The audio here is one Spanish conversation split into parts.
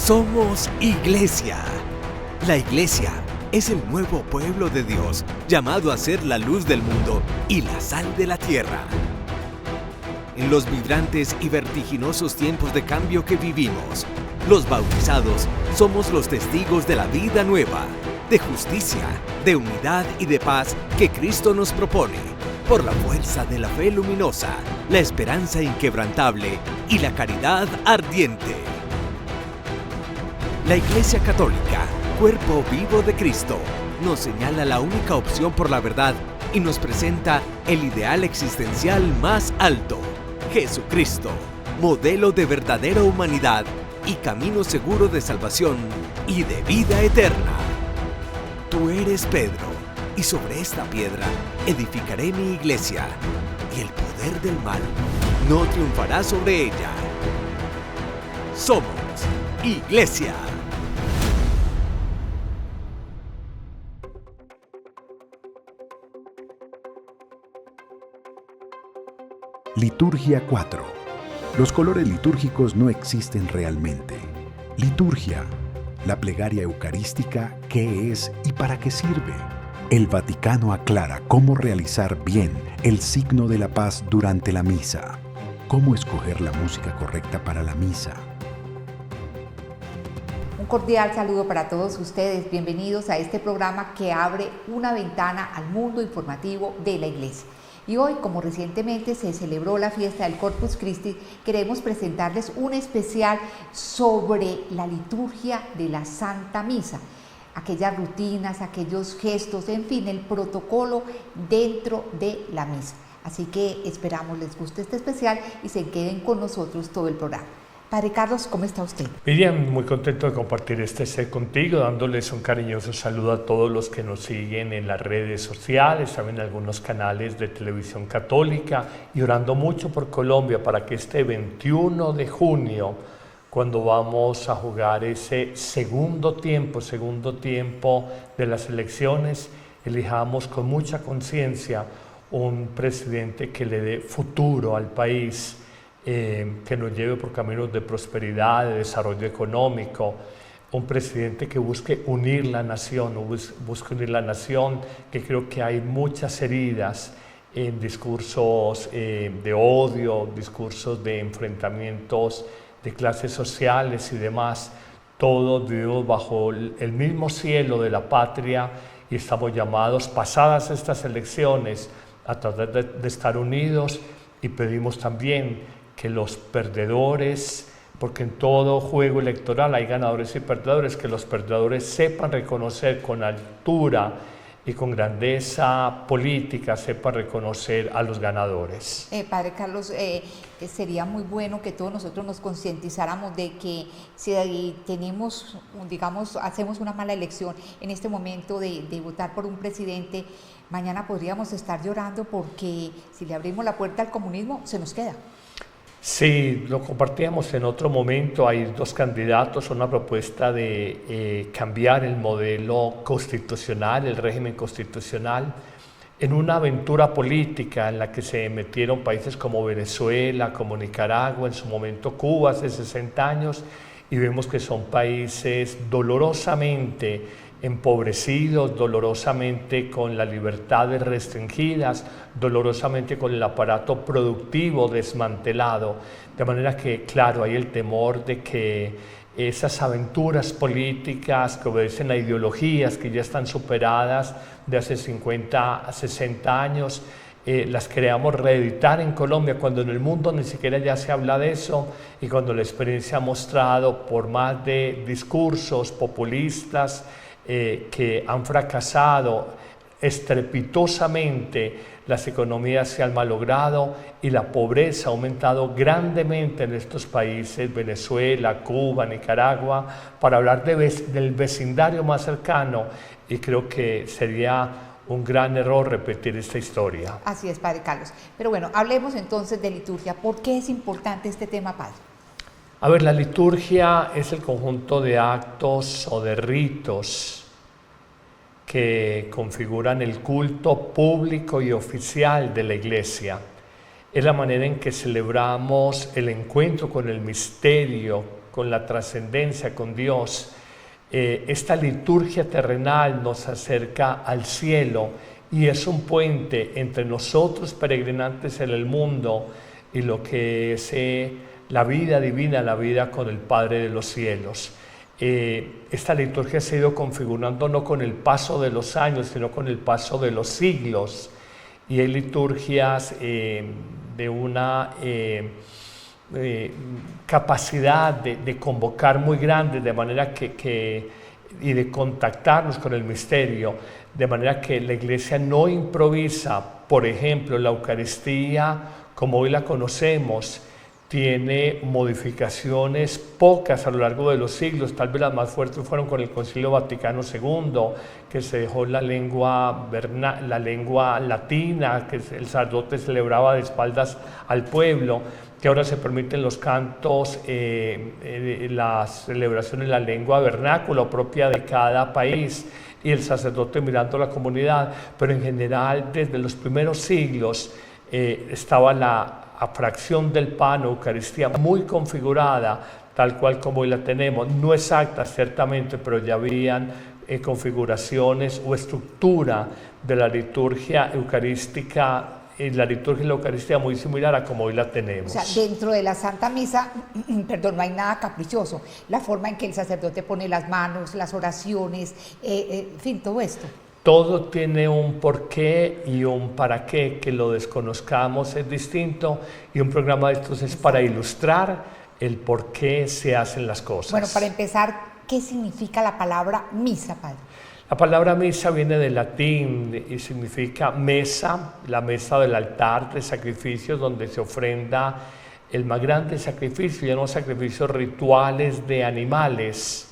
Somos Iglesia. La Iglesia es el nuevo pueblo de Dios, llamado a ser la luz del mundo y la sal de la tierra. En los vibrantes y vertiginosos tiempos de cambio que vivimos, los bautizados somos los testigos de la vida nueva, de justicia, de unidad y de paz que Cristo nos propone, por la fuerza de la fe luminosa, la esperanza inquebrantable y la caridad ardiente. La Iglesia Católica, cuerpo vivo de Cristo, nos señala la única opción por la verdad y nos presenta el ideal existencial más alto, Jesucristo, modelo de verdadera humanidad y camino seguro de salvación y de vida eterna. Tú eres Pedro, y sobre esta piedra edificaré mi iglesia, y el poder del mal no triunfará sobre ella. Somos Iglesia. Liturgia 4. Los colores litúrgicos no existen realmente. Liturgia. La plegaria eucarística, ¿qué es y para qué sirve? El Vaticano aclara cómo realizar bien el signo de la paz durante la misa. ¿Cómo escoger la música correcta para la misa? Un cordial saludo para todos ustedes. Bienvenidos a este programa que abre una ventana al mundo informativo de la Iglesia. Y hoy, como recientemente se celebró la fiesta del Corpus Christi, queremos presentarles un especial sobre la liturgia de la Santa Misa. Aquellas rutinas, aquellos gestos, en fin, el protocolo dentro de la misa. Así que esperamos les guste este especial y se queden con nosotros todo el programa. Padre Carlos, ¿cómo está usted? Miriam, muy contento de compartir este set contigo, dándoles un cariñoso saludo a todos los que nos siguen en las redes sociales, también en algunos canales de televisión católica, y orando mucho por Colombia para que este 21 de junio, cuando vamos a jugar ese segundo tiempo de las elecciones, elijamos con mucha conciencia un presidente que le dé futuro al país, que nos lleve por caminos de prosperidad, de desarrollo económico, un presidente que busque unir la nación, que creo que hay muchas heridas en discursos de odio, discursos de enfrentamientos de clases sociales y demás. Todos vivimos bajo el mismo cielo de la patria y estamos llamados, pasadas estas elecciones, a tratar de estar unidos, y pedimos también que los perdedores, porque en todo juego electoral hay ganadores y perdedores, que los perdedores sepan reconocer con altura y con grandeza política, sepan reconocer a los ganadores. Padre Carlos, sería muy bueno que todos nosotros nos concientizáramos de que si tenemos, digamos, hacemos una mala elección en este momento de votar por un presidente, mañana podríamos estar llorando porque si le abrimos la puerta al comunismo, se nos queda. Sí, lo compartíamos en otro momento. Hay dos candidatos, una propuesta de cambiar el modelo constitucional, el régimen constitucional, en una aventura política en la que se metieron países como Venezuela, como Nicaragua, en su momento Cuba hace 60 años, y vemos que son países dolorosamente empobrecidos, dolorosamente con las libertades restringidas, dolorosamente con el aparato productivo desmantelado, de manera que, claro, hay el temor de que esas aventuras políticas que obedecen a ideologías que ya están superadas de hace 50 a 60 años, las queremos reeditar en Colombia, cuando en el mundo ni siquiera ya se habla de eso, y cuando la experiencia ha mostrado, por más de discursos populistas que han fracasado estrepitosamente, las economías se han malogrado y la pobreza ha aumentado grandemente en estos países, Venezuela, Cuba, Nicaragua, para hablar del vecindario más cercano, y creo que sería un gran error repetir esta historia. Así es, Padre Carlos. Pero bueno, hablemos entonces de liturgia. ¿Por qué es importante este tema, Padre? A ver, la liturgia es el conjunto de actos o de ritos que configuran el culto público y oficial de la Iglesia. Es la manera en que celebramos el encuentro con el misterio con la trascendencia, con Dios. Esta liturgia terrenal nos acerca al cielo y es un puente entre nosotros peregrinantes en el mundo y lo que es la vida divina, la vida con el Padre de los cielos. Esta liturgia se ha ido configurando no con el paso de los años, sino con el paso de los siglos. Y hay liturgias de una capacidad de convocar muy grande, de manera y de contactarnos con el misterio, de manera que la Iglesia no improvisa. Por ejemplo, la Eucaristía, como hoy la conocemos, tiene modificaciones pocas a lo largo de los siglos. Tal vez las más fuertes fueron con el Concilio Vaticano II, que se dejó la lengua latina, que el sacerdote celebraba de espaldas al pueblo, que ahora se permiten los cantos, las celebraciones en la lengua vernácula propia de cada país, y el sacerdote mirando a la comunidad. Pero en general, desde los primeros siglos, estaba la fracción del pan o Eucaristía muy configurada, tal cual como hoy la tenemos, no exacta ciertamente, pero ya habían configuraciones o estructura de la liturgia eucarística, la liturgia de la Eucaristía muy similar a como hoy la tenemos. O sea, dentro de la Santa Misa, perdón, no hay nada caprichoso, la forma en que el sacerdote pone las manos, las oraciones, en fin, todo esto. Todo tiene un porqué y un para qué, que lo desconozcamos es distinto, y un programa de estos es para ilustrar el por qué se hacen las cosas. Bueno, para empezar, ¿qué significa la palabra misa, padre? La palabra misa viene del latín y significa mesa, la mesa del altar de sacrificios donde se ofrenda el más grande sacrificio, ya no sacrificios rituales de animales,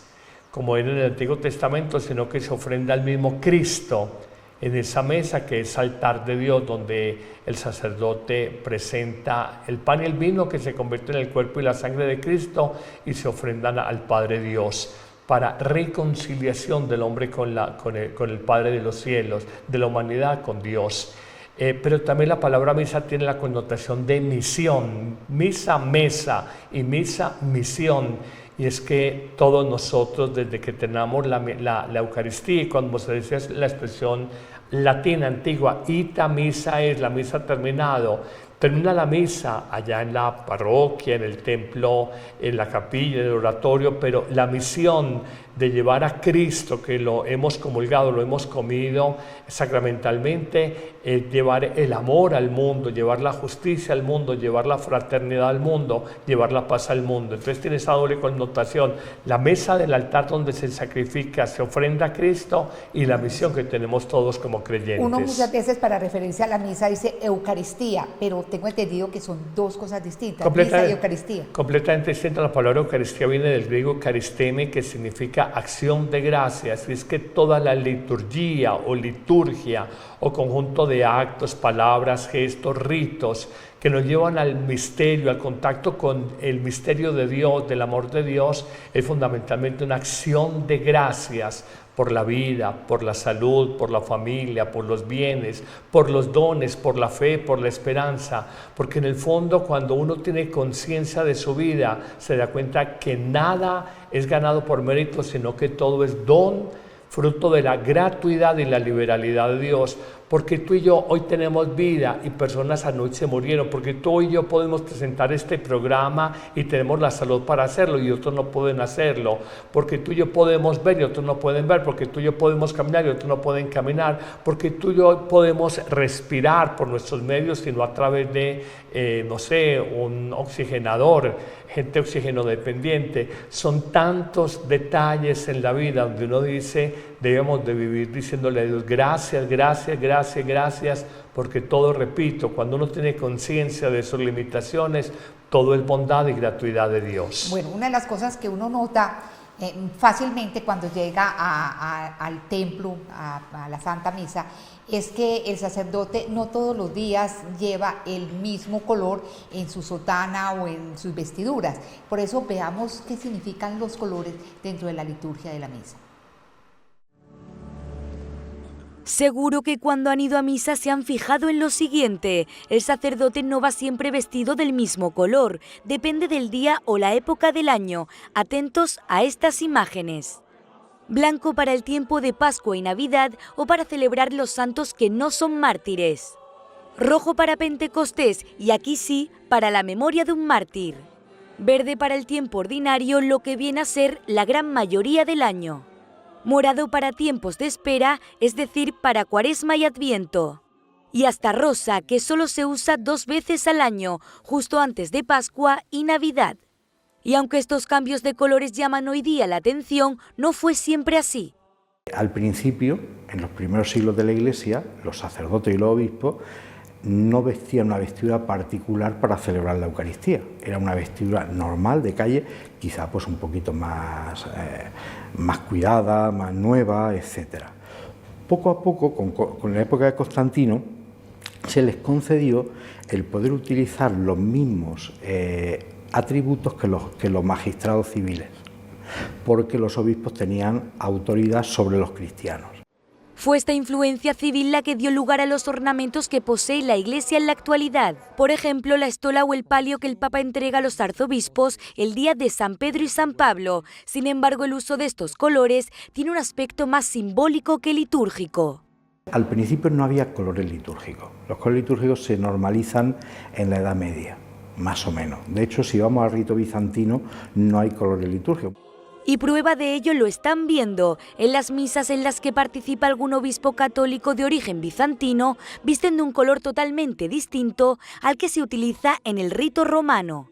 como era en el Antiguo Testamento, sino que se ofrenda al mismo Cristo en esa mesa que es altar de Dios, donde el sacerdote presenta el pan y el vino que se convierten en el cuerpo y la sangre de Cristo y se ofrendan al Padre Dios para reconciliación del hombre con el Padre de los cielos, de la humanidad con Dios. Pero también la palabra misa tiene la connotación de misión, misa, mesa y misa, misión. Y es que todos nosotros, desde que tenemos la Eucaristía, y cuando se dice la expresión latina antigua, ita misa es, la misa ha terminado, termina la misa allá en la parroquia, en el templo, en la capilla, en el oratorio, pero la misión de llevar a Cristo, que lo hemos comulgado, lo hemos comido sacramentalmente, es llevar el amor al mundo, llevar la justicia al mundo, llevar la fraternidad al mundo, llevar la paz al mundo. Entonces tiene esa doble connotación, la mesa del altar donde se sacrifica, se ofrenda a Cristo, y la misión que tenemos todos como creyentes. Uno muchas veces para referencia a la misa dice Eucaristía, pero tengo entendido que son dos cosas distintas, misa y Eucaristía. Completamente distinta. La palabra Eucaristía viene del griego eukaristeme, que significa acción de gracias, y es que toda la liturgia o liturgia o conjunto de actos, palabras, gestos, ritos que nos llevan al misterio, al contacto con el misterio de Dios, del amor de Dios, es fundamentalmente una acción de gracias por la vida, por la salud, por la familia, por los bienes, por los dones, por la fe, por la esperanza, porque en el fondo cuando uno tiene conciencia de su vida se da cuenta que nada es ganado por mérito, sino que todo es don, fruto de la gratuidad y la liberalidad de Dios, porque tú y yo hoy tenemos vida y personas anoche murieron, porque tú y yo podemos presentar este programa y tenemos la salud para hacerlo y otros no pueden hacerlo, porque tú y yo podemos ver y otros no pueden ver, porque tú y yo podemos caminar y otros no pueden caminar, porque tú y yo podemos respirar por nuestros medios, sino a través de, no sé, un oxigenador, gente oxígeno dependiente. Son tantos detalles en la vida donde uno dice, debemos de vivir diciéndole a Dios, gracias, gracias, gracias, gracias, porque todo, repito, cuando uno tiene conciencia de sus limitaciones, todo es bondad y gratuidad de Dios. Bueno, una de las cosas que uno nota fácilmente cuando llega al templo, a la Santa Misa, es que el sacerdote no todos los días lleva el mismo color en su sotana o en sus vestiduras. Por eso veamos qué significan los colores dentro de la liturgia de la misa. Seguro que cuando han ido a misa se han fijado en lo siguiente: el sacerdote no va siempre vestido del mismo color, depende del día o la época del año. Atentos a estas imágenes. Blanco para el tiempo de Pascua y Navidad o para celebrar los santos que no son mártires. Rojo para Pentecostés y aquí sí, para la memoria de un mártir. Verde para el tiempo ordinario, lo que viene a ser la gran mayoría del año. Morado para tiempos de espera, es decir, para Cuaresma y Adviento. Y hasta rosa, que solo se usa 2 veces al año, justo antes de Pascua y Navidad. Y aunque estos cambios de colores llaman hoy día la atención, no fue siempre así. Al principio, en los primeros siglos de la Iglesia, los sacerdotes y los obispos no vestían una vestidura particular para celebrar la Eucaristía. Era una vestidura normal de calle, quizá pues un poquito más cuidada, más nueva, etc. Poco a poco, con la época de Constantino, se les concedió el poder utilizar los mismos atributos que los magistrados civiles, porque los obispos tenían autoridad sobre los cristianos. Fue esta influencia civil la que dio lugar a los ornamentos que posee la Iglesia en la actualidad. Por ejemplo, la estola o el palio que el Papa entrega a los arzobispos el día de San Pedro y San Pablo. Sin embargo, el uso de estos colores tiene un aspecto más simbólico que litúrgico. Al principio no había colores litúrgicos. Los colores litúrgicos se normalizan en la Edad Media, más o menos. De hecho, si vamos al rito bizantino, no hay colores litúrgicos. Y prueba de ello lo están viendo. En las misas en las que participa algún obispo católico de origen bizantino, visten de un color totalmente distinto al que se utiliza en el rito romano.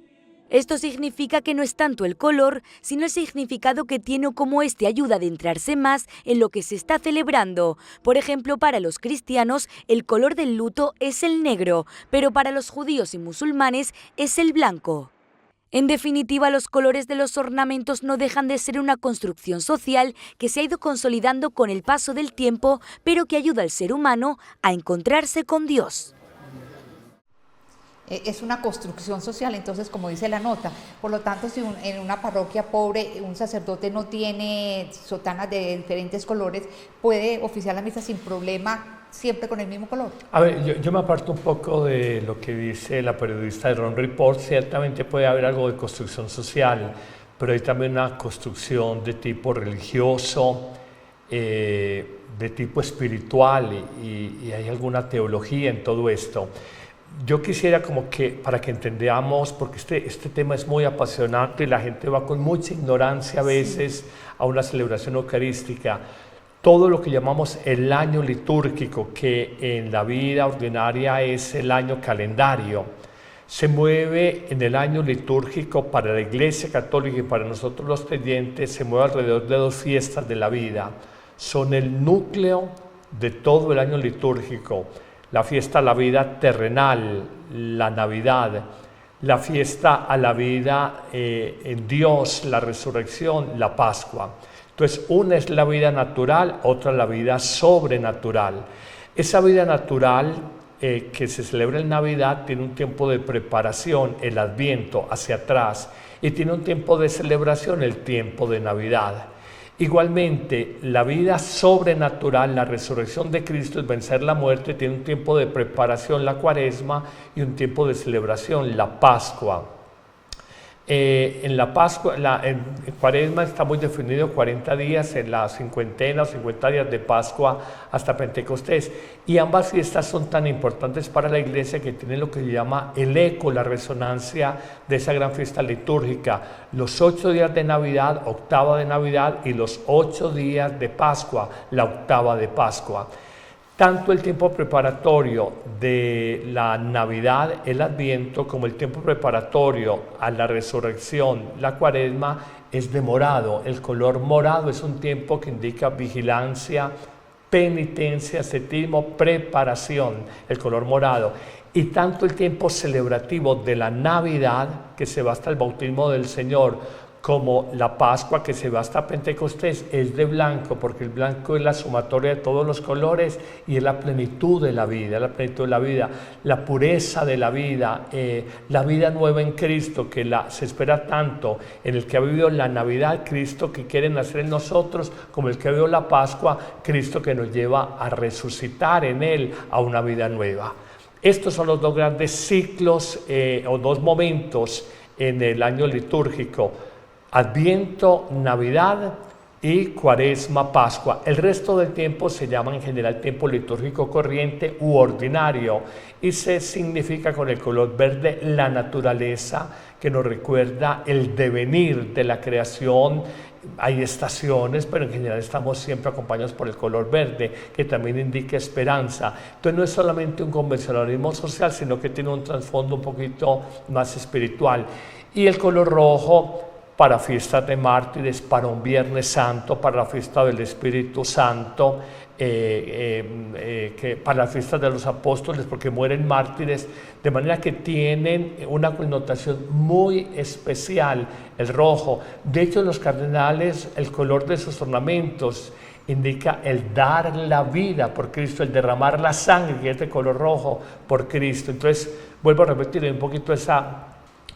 Esto significa que no es tanto el color, sino el significado que tiene o cómo este ayuda a adentrarse más en lo que se está celebrando. Por ejemplo, para los cristianos, el color del luto es el negro, pero para los judíos y musulmanes es el blanco. En definitiva, los colores de los ornamentos no dejan de ser una construcción social que se ha ido consolidando con el paso del tiempo, pero que ayuda al ser humano a encontrarse con Dios. Es una construcción social, entonces, como dice la nota. Por lo tanto, si en una parroquia pobre un sacerdote no tiene sotanas de diferentes colores, puede oficiar la misa sin problema, siempre con el mismo color. A ver, yo me aparto un poco de lo que dice la periodista de Ron Report. Ciertamente puede haber algo de construcción social, pero hay también una construcción de tipo religioso, de tipo espiritual, y hay alguna teología en todo esto. Yo quisiera como que, para que entendamos, porque este tema es muy apasionante y la gente va con mucha ignorancia a veces a una celebración eucarística. Todo lo que llamamos el año litúrgico, que en la vida ordinaria es el año calendario, se mueve en el año litúrgico para la Iglesia Católica y para nosotros los creyentes, se mueve alrededor de 2 fiestas de la vida. Son el núcleo de todo el año litúrgico. La fiesta a la vida terrenal, la Navidad, la fiesta a la vida en Dios, la resurrección, la Pascua. Entonces, una es la vida natural, otra la vida sobrenatural. Esa vida natural que se celebra en Navidad tiene un tiempo de preparación, el Adviento, hacia atrás, y tiene un tiempo de celebración, el tiempo de Navidad. Igualmente, la vida sobrenatural, la resurrección de Cristo, es vencer la muerte, tiene un tiempo de preparación, la Cuaresma, y un tiempo de celebración, la Pascua. En la Pascua, en Cuaresma está muy definido 40 días, en la cincuentena o 50 días de Pascua hasta Pentecostés. Y ambas fiestas son tan importantes para la Iglesia que tienen lo que se llama el eco, la resonancia de esa gran fiesta litúrgica. Los 8 días de Navidad, octava de Navidad, y los 8 días de Pascua, la octava de Pascua. Tanto el tiempo preparatorio de la Navidad, el Adviento, como el tiempo preparatorio a la resurrección, la Cuaresma, es de morado. El color morado es un tiempo que indica vigilancia, penitencia, ascetismo, preparación, el color morado. Y tanto el tiempo celebrativo de la Navidad, que se va hasta el bautismo del Señor, como la Pascua que se va hasta Pentecostés es de blanco, porque el blanco es la sumatoria de todos los colores y es la plenitud de la vida, la pureza de la vida nueva en Cristo, que se espera tanto en el que ha vivido la Navidad, Cristo que quiere nacer en nosotros, como el que ha vivido la Pascua, Cristo que nos lleva a resucitar en Él a una vida nueva. Estos son los dos grandes ciclos o dos momentos en el año litúrgico: Adviento, Navidad y Cuaresma, Pascua. El resto del tiempo se llama en general tiempo litúrgico corriente u ordinario y se significa con el color verde la naturaleza, que nos recuerda el devenir de la creación. Hay estaciones, pero en general estamos siempre acompañados por el color verde, que también indica esperanza. Entonces no es solamente un convencionalismo social, sino que tiene un trasfondo un poquito más espiritual. Y el color rojo para fiestas de mártires, para un Viernes Santo, para la fiesta del Espíritu Santo, para la fiesta de los apóstoles, porque mueren mártires, de manera que tienen una connotación muy especial el rojo. De hecho, los cardenales, el color de sus ornamentos indica el dar la vida por Cristo, el derramar la sangre, que es de color rojo, por Cristo. Entonces, vuelvo a repetir un poquito esa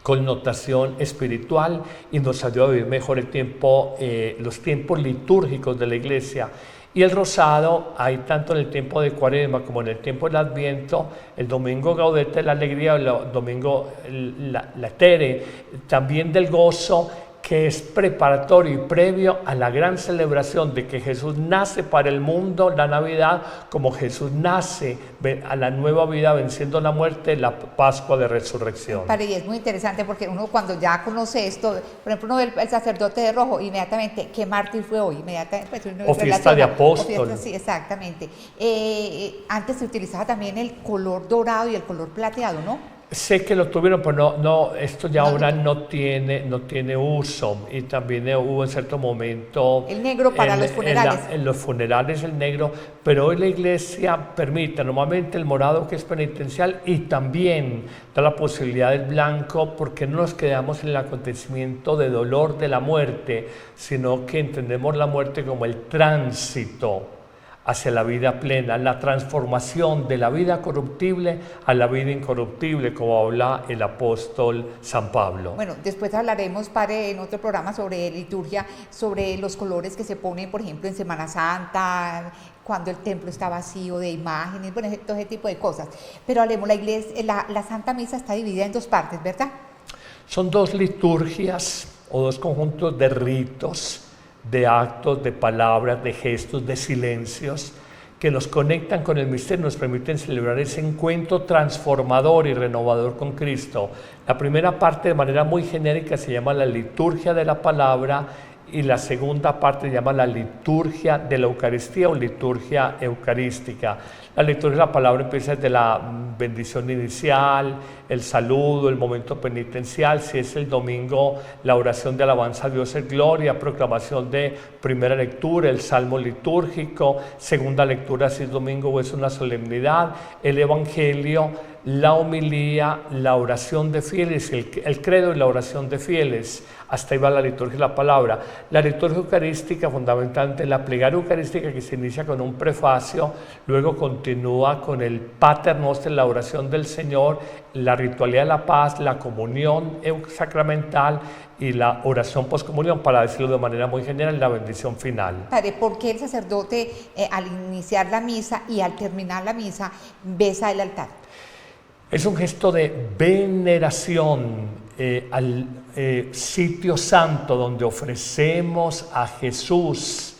connotación espiritual y nos ayuda a vivir mejor el tiempo, los tiempos litúrgicos de la Iglesia. Y el rosado hay tanto en el tiempo de Cuaresma como en el tiempo del Adviento, el domingo Gaudete la alegría, el domingo la Tere, también del gozo, que es preparatorio y previo a la gran celebración de que Jesús nace para el mundo, la Navidad, como Jesús nace a la nueva vida venciendo la muerte, la Pascua de Resurrección. Y es muy interesante porque uno cuando ya conoce esto, por ejemplo, uno ve el sacerdote de rojo, inmediatamente, ¿qué mártir fue hoy? Inmediatamente, pues, o fiesta de apóstol. Sí, exactamente. Antes se utilizaba también el color dorado y el color plateado, ¿no? Sé que lo tuvieron, pero no, esto ya ahora no tiene uso. Y también hubo en cierto momento el negro para los funerales. En los funerales el negro, pero hoy la Iglesia permite normalmente el morado, que es penitencial, y también da la posibilidad del blanco, porque no nos quedamos en el acontecimiento de dolor de la muerte, sino que entendemos la muerte como el tránsito hacia la vida plena, la transformación de la vida corruptible a la vida incorruptible, como habla el apóstol San Pablo. Bueno, después hablaremos, padre, en otro programa sobre liturgia, sobre los colores que se ponen, por ejemplo, en Semana Santa, cuando el templo está vacío de imágenes, bueno, todo ese tipo de cosas. Pero hablemos, la iglesia, la Santa Misa está dividida en dos partes, ¿verdad? Son dos liturgias o dos conjuntos de ritos, de actos, de palabras, de gestos, de silencios, que nos conectan con el misterio, nos permiten celebrar ese encuentro transformador y renovador con Cristo. La primera parte, de manera muy genérica, se llama la liturgia de la palabra, y la segunda parte se llama la liturgia de la Eucaristía o liturgia eucarística. La liturgia de la palabra empieza desde la bendición inicial, el saludo, el momento penitencial. Si es el domingo, la oración de alabanza a Dios es gloria, proclamación de primera lectura, el salmo litúrgico, segunda lectura si es domingo o es una solemnidad, el evangelio, la homilía, la oración de fieles, el credo y la oración de fieles. Hasta ahí va la liturgia de la palabra. La liturgia eucarística, fundamentalmente la plegaria eucarística, que se inicia con un prefacio, luego continúa con el Pater Noster, la oración del Señor, la ritualidad de la paz, la comunión sacramental y la oración poscomunión, para decirlo de manera muy general, la bendición final. Padre, ¿por qué el sacerdote al iniciar la misa y al terminar la misa besa el altar? Es un gesto de veneración al sitio santo donde ofrecemos a Jesús,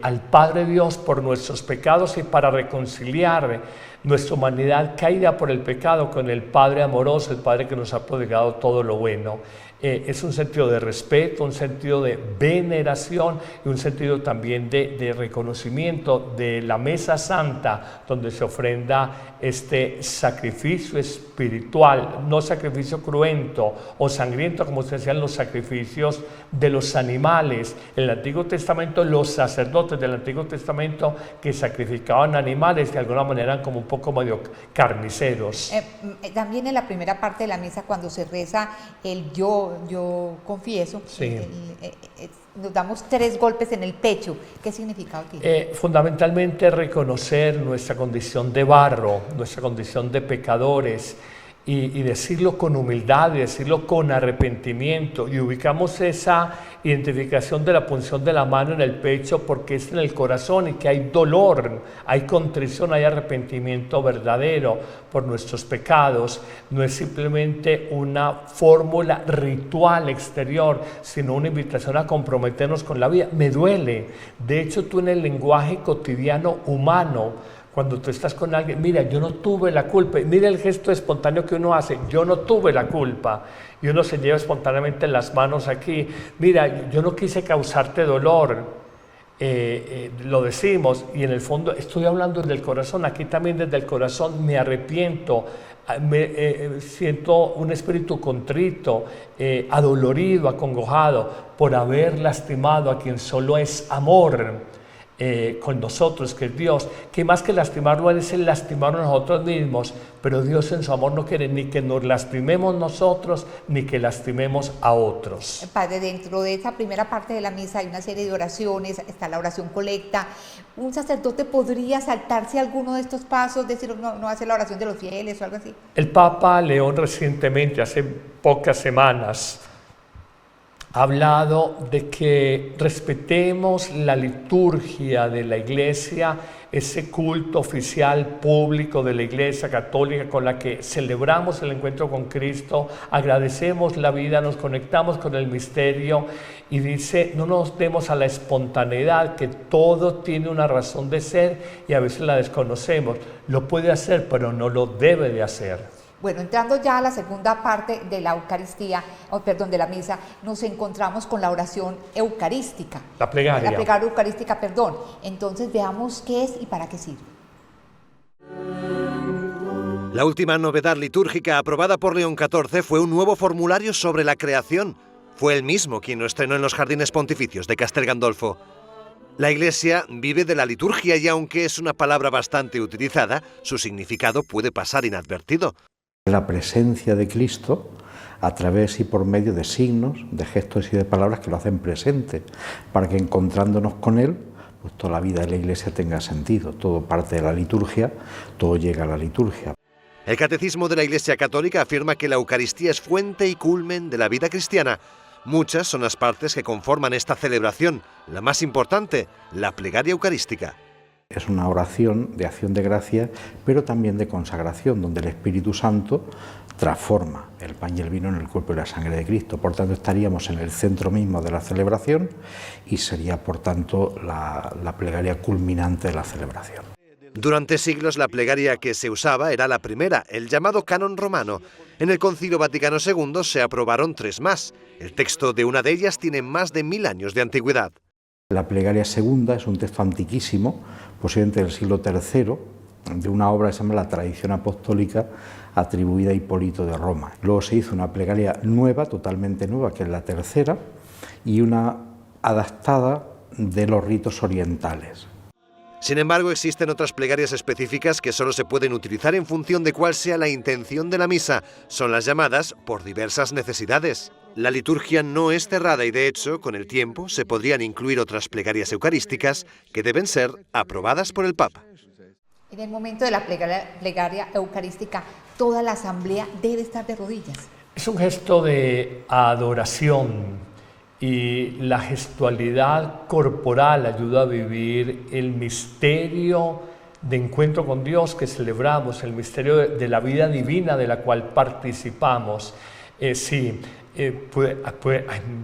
al Padre Dios, por nuestros pecados y para reconciliar nuestra humanidad caída por el pecado con el Padre amoroso, el Padre que nos ha prodigado todo lo bueno. Es un sentido de respeto, un sentido de veneración y un sentido también de reconocimiento de la mesa santa, donde se ofrenda este sacrificio espiritual, no sacrificio cruento o sangriento como se hacían los sacrificios de los animales. En el Antiguo Testamento, los sacerdotes del Antiguo Testamento que sacrificaban animales de alguna manera eran como un poco medio carniceros. También en la primera parte de la misa, cuando se reza el yo yo confieso, Sí. nos damos 3 golpes en el pecho. ¿Qué significado tiene? Fundamentalmente reconocer nuestra condición de barro, nuestra condición de pecadores, y decirlo con humildad, y decirlo con arrepentimiento, y ubicamos esa identificación de la punción de la mano en el pecho porque es en el corazón y que hay dolor, hay contrición, hay arrepentimiento verdadero por nuestros pecados. No es simplemente una fórmula ritual exterior, sino una invitación a comprometernos con la vida. Me duele. De hecho, tú en el lenguaje cotidiano humano, cuando tú estás con alguien, mira, yo no tuve la culpa, mira el gesto espontáneo que uno hace, yo no tuve la culpa, y uno se lleva espontáneamente las manos aquí, mira, yo no quise causarte dolor, lo decimos, y en el fondo estoy hablando desde el corazón, aquí también desde el corazón me arrepiento, siento un espíritu contrito, adolorido, acongojado, por haber lastimado a quien solo es amor, con nosotros, que es Dios, que más que lastimarlo es el lastimarnos nosotros mismos, pero Dios en su amor no quiere ni que nos lastimemos nosotros, ni que lastimemos a otros. Padre, dentro de esa primera parte de la misa hay una serie de oraciones, está la oración colecta. ¿Un sacerdote podría saltarse alguno de estos pasos, decir no hacer la oración de los fieles o algo así? El Papa León recientemente, hace pocas semanas, ha hablado de que respetemos la liturgia de la Iglesia, ese culto oficial público de la Iglesia Católica con la que celebramos el encuentro con Cristo, agradecemos la vida, nos conectamos con el misterio, y dice, no nos demos a la espontaneidad, que todo tiene una razón de ser y a veces la desconocemos. Lo puede hacer, pero no lo debe de hacer. Bueno, entrando ya a la segunda parte de la Eucaristía, de la misa, nos encontramos con la oración eucarística. La plegaria. La plegaria eucarística, perdón. Entonces veamos qué es y para qué sirve. La última novedad litúrgica aprobada por León XIV fue un nuevo formulario sobre la creación. Fue él mismo quien lo estrenó en los Jardines Pontificios de Castel Gandolfo. La Iglesia vive de la liturgia y aunque es una palabra bastante utilizada, su significado puede pasar inadvertido. La presencia de Cristo a través y por medio de signos, de gestos y de palabras que lo hacen presente, para que encontrándonos con Él, pues toda la vida de la Iglesia tenga sentido. Todo parte de la liturgia, todo llega a la liturgia. El Catecismo de la Iglesia Católica afirma que la Eucaristía es fuente y culmen de la vida cristiana. Muchas son las partes que conforman esta celebración. La más importante, la plegaria eucarística. Es una oración de acción de gracia, pero también de consagración, donde el Espíritu Santo transforma el pan y el vino en el cuerpo y la sangre de Cristo. Por tanto, estaríamos en el centro mismo de la celebración y sería, por tanto, la plegaria culminante de la celebración. Durante siglos la plegaria que se usaba era la primera, el llamado Canon Romano. En el Concilio Vaticano II se aprobaron 3 más. El texto de una de ellas tiene más de 1000 años de antigüedad. La plegaria segunda es un texto antiquísimo, posiblemente del siglo III, de una obra que se llama La Tradición Apostólica, atribuida a Hipólito de Roma. Luego se hizo una plegaria nueva, totalmente nueva, que es la tercera, y una adaptada de los ritos orientales. Sin embargo, existen otras plegarias específicas que solo se pueden utilizar en función de cuál sea la intención de la misa. Son las llamadas por diversas necesidades. La liturgia no es cerrada y, de hecho, con el tiempo se podrían incluir otras plegarias eucarísticas que deben ser aprobadas por el Papa. En el momento de la plegaria eucarística, toda la asamblea debe estar de rodillas. Es un gesto de adoración. Y la gestualidad corporal ayuda a vivir el misterio de encuentro con Dios que celebramos, el misterio de la vida divina de la cual participamos. Hay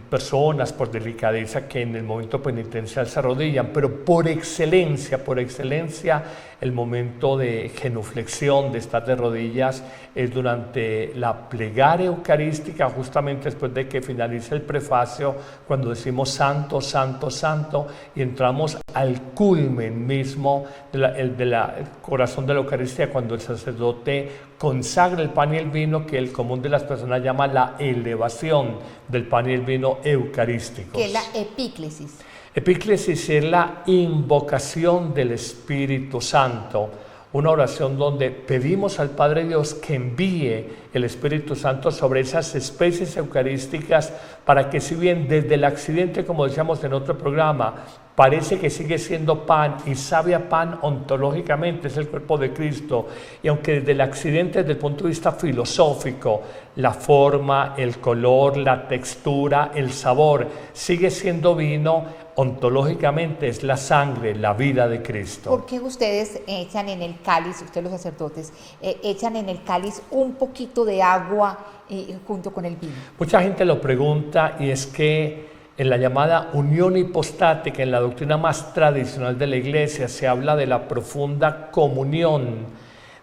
personas por delicadeza que en el momento penitencial se arrodillan, pero por excelencia, el momento de genuflexión, de estar de rodillas, es durante la plegaria eucarística, justamente después de que finalice el prefacio, cuando decimos Santo, Santo, Santo, y entramos al culmen mismo del corazón de la Eucaristía, cuando el sacerdote consagra el pan y el vino, que el común de las personas llama la elevación del pan y el vino eucarísticos. ¿Qué es la epíclesis? Epíclesis es la invocación del Espíritu Santo, una oración donde pedimos al Padre Dios que envíe el Espíritu Santo sobre esas especies eucarísticas para que, si bien desde el accidente, como decíamos en otro programa, parece que sigue siendo pan y sabe a pan ontológicamente, es el cuerpo de Cristo, y aunque desde el accidente, desde el punto de vista filosófico, la forma, el color, la textura, el sabor, sigue siendo vino, ontológicamente es la sangre, la vida de Cristo. ¿Por qué ustedes echan en el cáliz, ustedes los sacerdotes, echan en el cáliz un poquito de agua junto con el vino? Mucha gente lo pregunta, y es que en la llamada unión hipostática, en la doctrina más tradicional de la Iglesia, se habla de la profunda comunión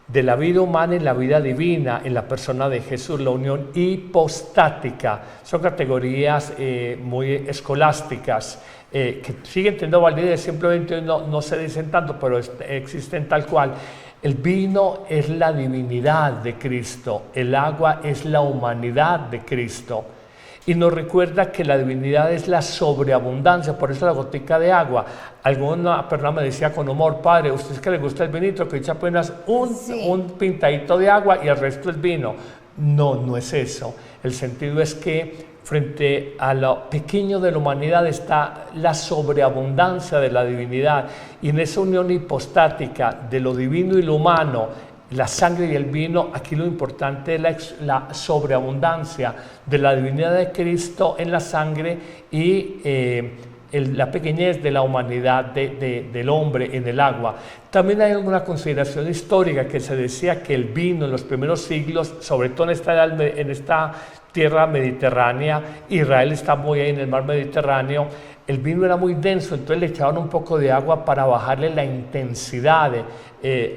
de la vida humana y la vida divina en la persona de Jesús, la unión hipostática. Son categorías muy escolásticas que siguen teniendo validez, simplemente no se dicen tanto, pero existen tal cual. El vino es la divinidad de Cristo, el agua es la humanidad de Cristo. Y nos recuerda que la divinidad es la sobreabundancia, por eso la gotica de agua. Alguna persona me decía con humor: padre, ¿usted es que le gusta el vinito, que echa apenas un pintadito de agua y el resto es vino? No es eso. El sentido es que frente a lo pequeño de la humanidad está la sobreabundancia de la divinidad, y en esa unión hipostática de lo divino y lo humano, la sangre y el vino, aquí lo importante es la sobreabundancia de la divinidad de Cristo en la sangre y la pequeñez de la humanidad del hombre en el agua. También hay alguna consideración histórica que se decía que el vino en los primeros siglos, sobre todo en esta tierra mediterránea, Israel está muy ahí en el mar Mediterráneo, el vino era muy denso, entonces le echaban un poco de agua para bajarle la intensidad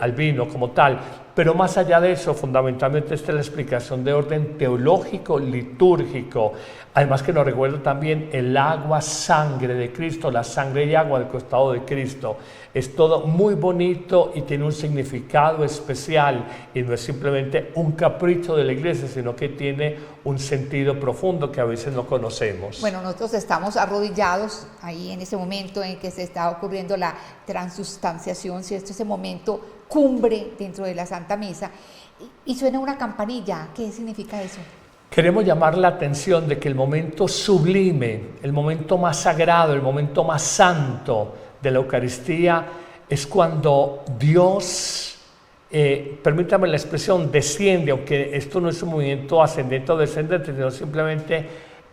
al vino como tal. Pero más allá de eso, fundamentalmente esta es la explicación de orden teológico, litúrgico. Además que nos recuerda también el agua, sangre de Cristo, la sangre y agua del costado de Cristo. Es todo muy bonito y tiene un significado especial, y no es simplemente un capricho de la Iglesia, sino que tiene un sentido profundo que a veces no conocemos. Bueno, nosotros estamos arrodillados ahí en ese momento en que se está ocurriendo la transustanciación, si esto es el momento cumbre dentro de la Santa Misa, y suena una campanilla. ¿Qué significa eso? Queremos llamar la atención de que el momento sublime, el momento más sagrado, el momento más santo de la Eucaristía es cuando Dios, permítame la expresión, desciende, aunque esto no es un movimiento ascendente o descendente, sino simplemente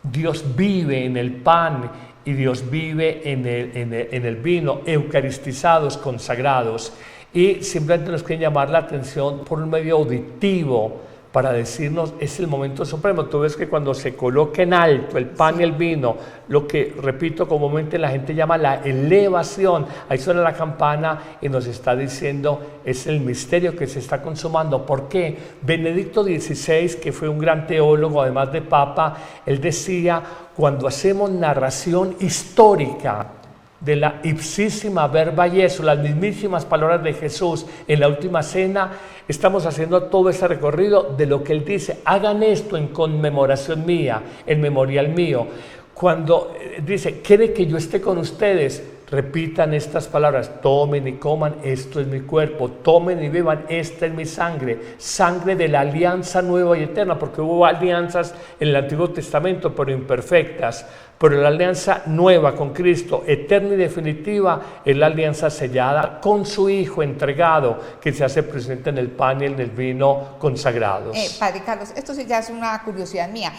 Dios vive en el pan y Dios vive en el vino, eucaristizados, consagrados. Y simplemente nos quieren llamar la atención por un medio auditivo para decirnos, es el momento supremo. Tú ves que cuando se coloca en alto el pan y el vino, lo que, repito, comúnmente la gente llama la elevación, ahí suena la campana y nos está diciendo, es el misterio que se está consumando. ¿Por qué? Benedicto XVI, que fue un gran teólogo, además de papa, él decía, cuando hacemos narración histórica de la ipsísima verba Jesu, las mismísimas palabras de Jesús en la última cena, estamos haciendo todo ese recorrido de lo que Él dice, hagan esto en conmemoración mía, en memorial mío. Cuando dice, ¿quiere que yo esté con ustedes? Repitan estas palabras, tomen y coman, esto es mi cuerpo, tomen y beban, esta es mi sangre, sangre de la alianza nueva y eterna, porque hubo alianzas en el Antiguo Testamento, pero imperfectas. Pero la alianza nueva con Cristo, eterna y definitiva, es la alianza sellada con su Hijo entregado, que se hace presente en el pan y en el vino consagrados. Padre Carlos, esto sí ya es una curiosidad mía.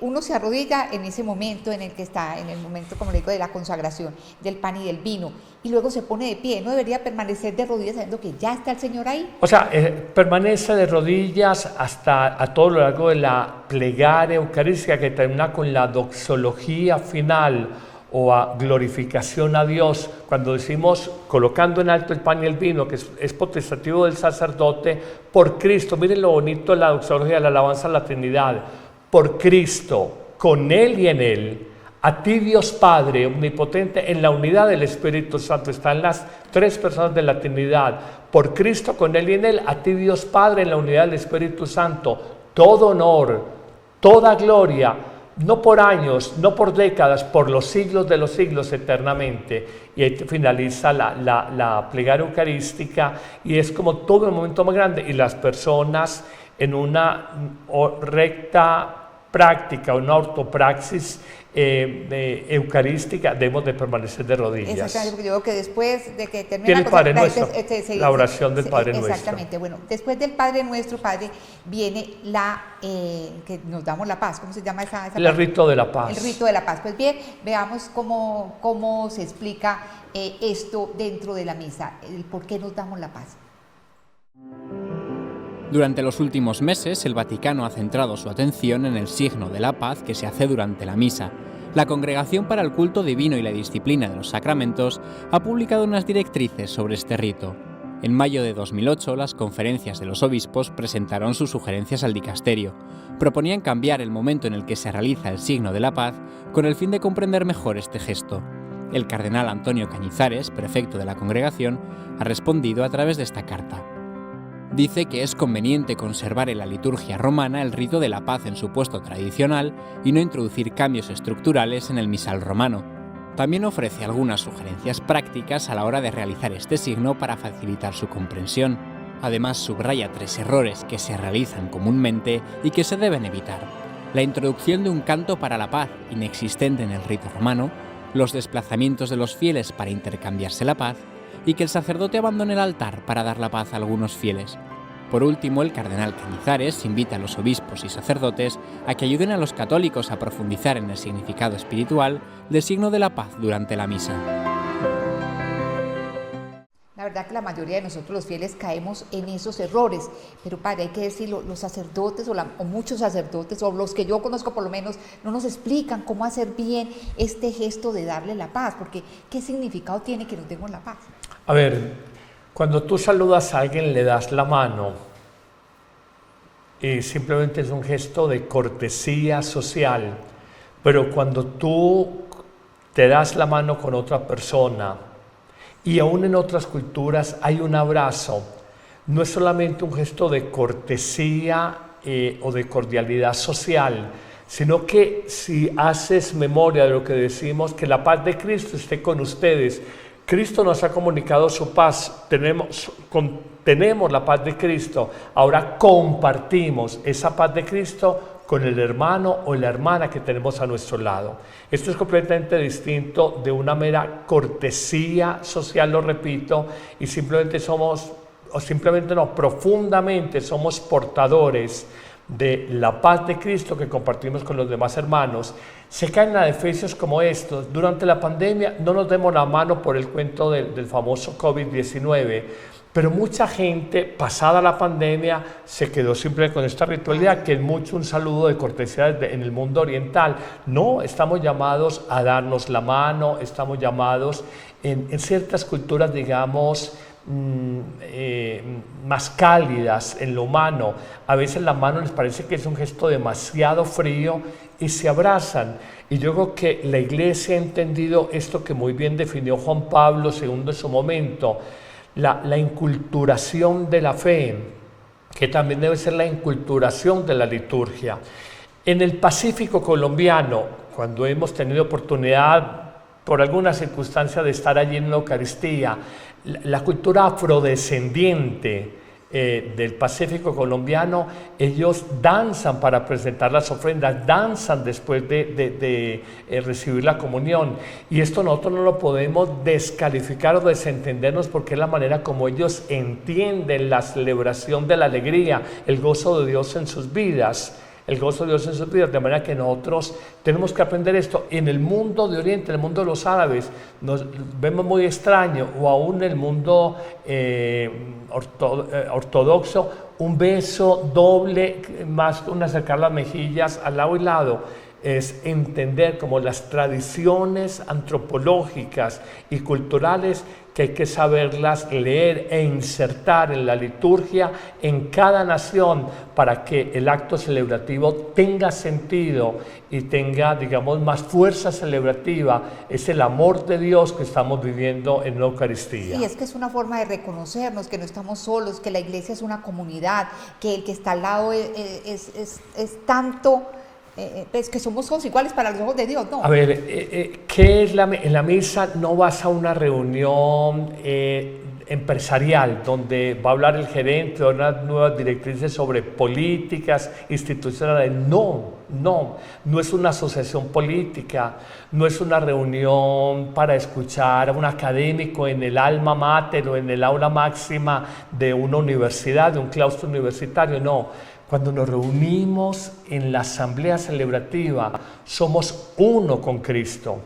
Uno se arrodilla en ese momento en el que está, en el momento, como le digo, de la consagración, del pan y del vino, y luego se pone de pie. ¿No debería permanecer de rodillas sabiendo que ya está el Señor ahí? O sea, permanece de rodillas hasta a todo lo largo de la plegaria eucarística, que termina con la doxología final o a glorificación a Dios, cuando decimos colocando en alto el pan y el vino, que es potestativo del sacerdote, por Cristo. Miren lo bonito de la doxología, la alabanza a la Trinidad, por Cristo, con Él y en Él, a ti Dios Padre omnipotente, en la unidad del Espíritu Santo, están las tres personas de la Trinidad, por Cristo, con Él y en Él, a ti Dios Padre, en la unidad del Espíritu Santo, todo honor, toda gloria, no por años, no por décadas, por los siglos de los siglos eternamente. Y ahí finaliza la plegaria eucarística y es como todo el momento más grande y las personas en una recta práctica, una ortopraxis eucarística, debemos de permanecer de rodillas. Exactamente, porque yo creo que después de que termina el Padre Nuestro, la oración del Padre Nuestro. Exactamente, bueno, después del Padre Nuestro, Padre, viene que nos damos la paz. ¿Cómo se llama esa el rito de la paz. El rito de la paz. Pues bien, veamos cómo se explica esto dentro de la misa, el por qué nos damos la paz. Durante los últimos meses, el Vaticano ha centrado su atención en el signo de la paz que se hace durante la misa. La Congregación para el Culto Divino y la Disciplina de los Sacramentos ha publicado unas directrices sobre este rito. En mayo de 2008, las conferencias de los obispos presentaron sus sugerencias al dicasterio. Proponían cambiar el momento en el que se realiza el signo de la paz con el fin de comprender mejor este gesto. El cardenal Antonio Cañizares, prefecto de la Congregación, ha respondido a través de esta carta. Dice que es conveniente conservar en la liturgia romana el rito de la paz en su puesto tradicional y no introducir cambios estructurales en el misal romano. También ofrece algunas sugerencias prácticas a la hora de realizar este signo para facilitar su comprensión. Además, subraya 3 errores que se realizan comúnmente y que se deben evitar. La introducción de un canto para la paz, inexistente en el rito romano, los desplazamientos de los fieles para intercambiarse la paz, y que el sacerdote abandone el altar para dar la paz a algunos fieles. Por último, el cardenal Cañizares invita a los obispos y sacerdotes a que ayuden a los católicos a profundizar en el significado espiritual del signo de la paz durante la misa. La verdad que la mayoría de nosotros los fieles caemos en esos errores, pero Padre, hay que decirlo, los sacerdotes o muchos sacerdotes, o los que yo conozco por lo menos, no nos explican cómo hacer bien este gesto de darle la paz, porque ¿qué significado tiene que nos demos la paz? A ver, cuando tú saludas a alguien le das la mano y simplemente es un gesto de cortesía social, pero cuando tú te das la mano con otra persona y aún en otras culturas hay un abrazo, no es solamente un gesto de cortesía o de cordialidad social, sino que si haces memoria de lo que decimos, que la paz de Cristo esté con ustedes. Cristo nos ha comunicado su paz, tenemos la paz de Cristo, ahora compartimos esa paz de Cristo con el hermano o la hermana que tenemos a nuestro lado. Esto es completamente distinto de una mera cortesía social, lo repito, y profundamente somos portadores de la paz de Cristo que compartimos con los demás hermanos. Se caen a Efesios como estos. Durante la pandemia no nos demos la mano por el cuento del famoso COVID-19, pero mucha gente, pasada la pandemia, se quedó siempre con esta ritualidad, que es mucho un saludo de cortesía en el mundo oriental. No, estamos llamados a darnos la mano, estamos llamados en ciertas culturas, digamos, más cálidas en lo humano. A veces la mano les parece que es un gesto demasiado frío y se abrazan. Y yo creo que la Iglesia ha entendido esto que muy bien definió Juan Pablo II en su momento, la inculturación de la fe, que también debe ser la inculturación de la liturgia. En el Pacífico colombiano, cuando hemos tenido oportunidad por alguna circunstancia de estar allí en la Eucaristía, la cultura afrodescendiente del Pacífico colombiano, ellos danzan para presentar las ofrendas, danzan después de recibir la comunión, y esto nosotros no lo podemos descalificar o desentendernos, porque es la manera como ellos entienden la celebración de la alegría, el gozo de Dios en sus vidas. El gozo de Dios en sus vidas, de manera que nosotros tenemos que aprender esto. En el mundo de Oriente, en el mundo de los árabes, nos vemos muy extraño, o aún en el mundo ortodoxo, un beso doble, más que un acercar las mejillas al lado y lado. Es entender como las tradiciones antropológicas y culturales que hay que saberlas leer e insertar en la liturgia en cada nación para que el acto celebrativo tenga sentido y tenga, digamos, más fuerza celebrativa. Es el amor de Dios que estamos viviendo en la Eucaristía. Sí, es que es una forma de reconocernos, que no estamos solos, que la Iglesia es una comunidad, que el que está al lado es tanto pues que somos todos iguales para los ojos de Dios, ¿no? A ver, ¿qué es en la misa? No vas a una reunión empresarial donde va a hablar el gerente o unas nuevas directrices sobre políticas institucionales. No es una asociación política, no es una reunión para escuchar a un académico en el alma mater o en el aula máxima de una universidad, de un claustro universitario, no. Cuando nos reunimos en la asamblea celebrativa, somos uno con Cristo.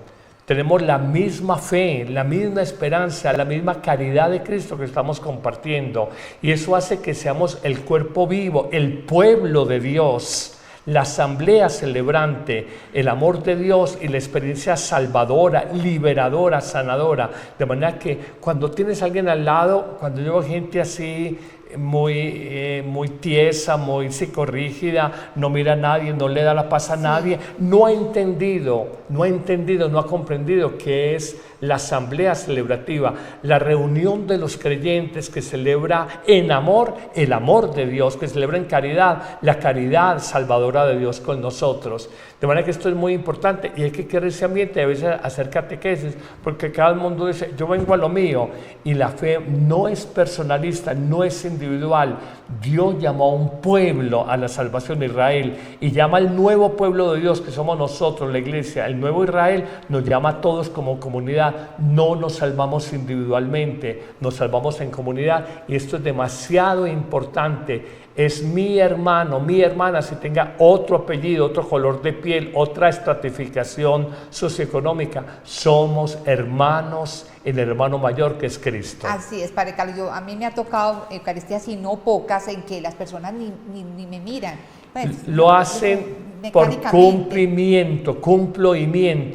Tenemos la misma fe, la misma esperanza, la misma caridad de Cristo que estamos compartiendo. Y eso hace que seamos el cuerpo vivo, el pueblo de Dios, la asamblea celebrante, el amor de Dios y la experiencia salvadora, liberadora, sanadora. De manera que cuando tienes a alguien al lado, cuando yo veo gente así, muy tiesa, muy psicorrígida, no mira a nadie, no le da la paz a nadie, no ha entendido, no ha comprendido qué es la asamblea celebrativa, la reunión de los creyentes que celebra en amor el amor de Dios, que celebra en caridad la caridad salvadora de Dios con nosotros. De manera que esto es muy importante y hay que crear ese ambiente y a veces hacer catequesis, porque cada mundo dice, yo vengo a lo mío, y la fe no es personalista, no es individual. Dios llamó a un pueblo a la salvación de Israel y llama al nuevo pueblo de Dios que somos nosotros, la iglesia. El nuevo Israel nos llama a todos como comunidad. No nos salvamos individualmente, nos salvamos en comunidad, y esto es demasiado importante. Es mi hermano, mi hermana, si tenga otro apellido, otro color de piel, otra estratificación socioeconómica, somos hermanos en el hermano mayor que es Cristo. Así es, Padre Carlos. A mí me ha tocado Eucaristías y no pocas en que las personas ni me miran. Pues, lo hacen por cumplimiento,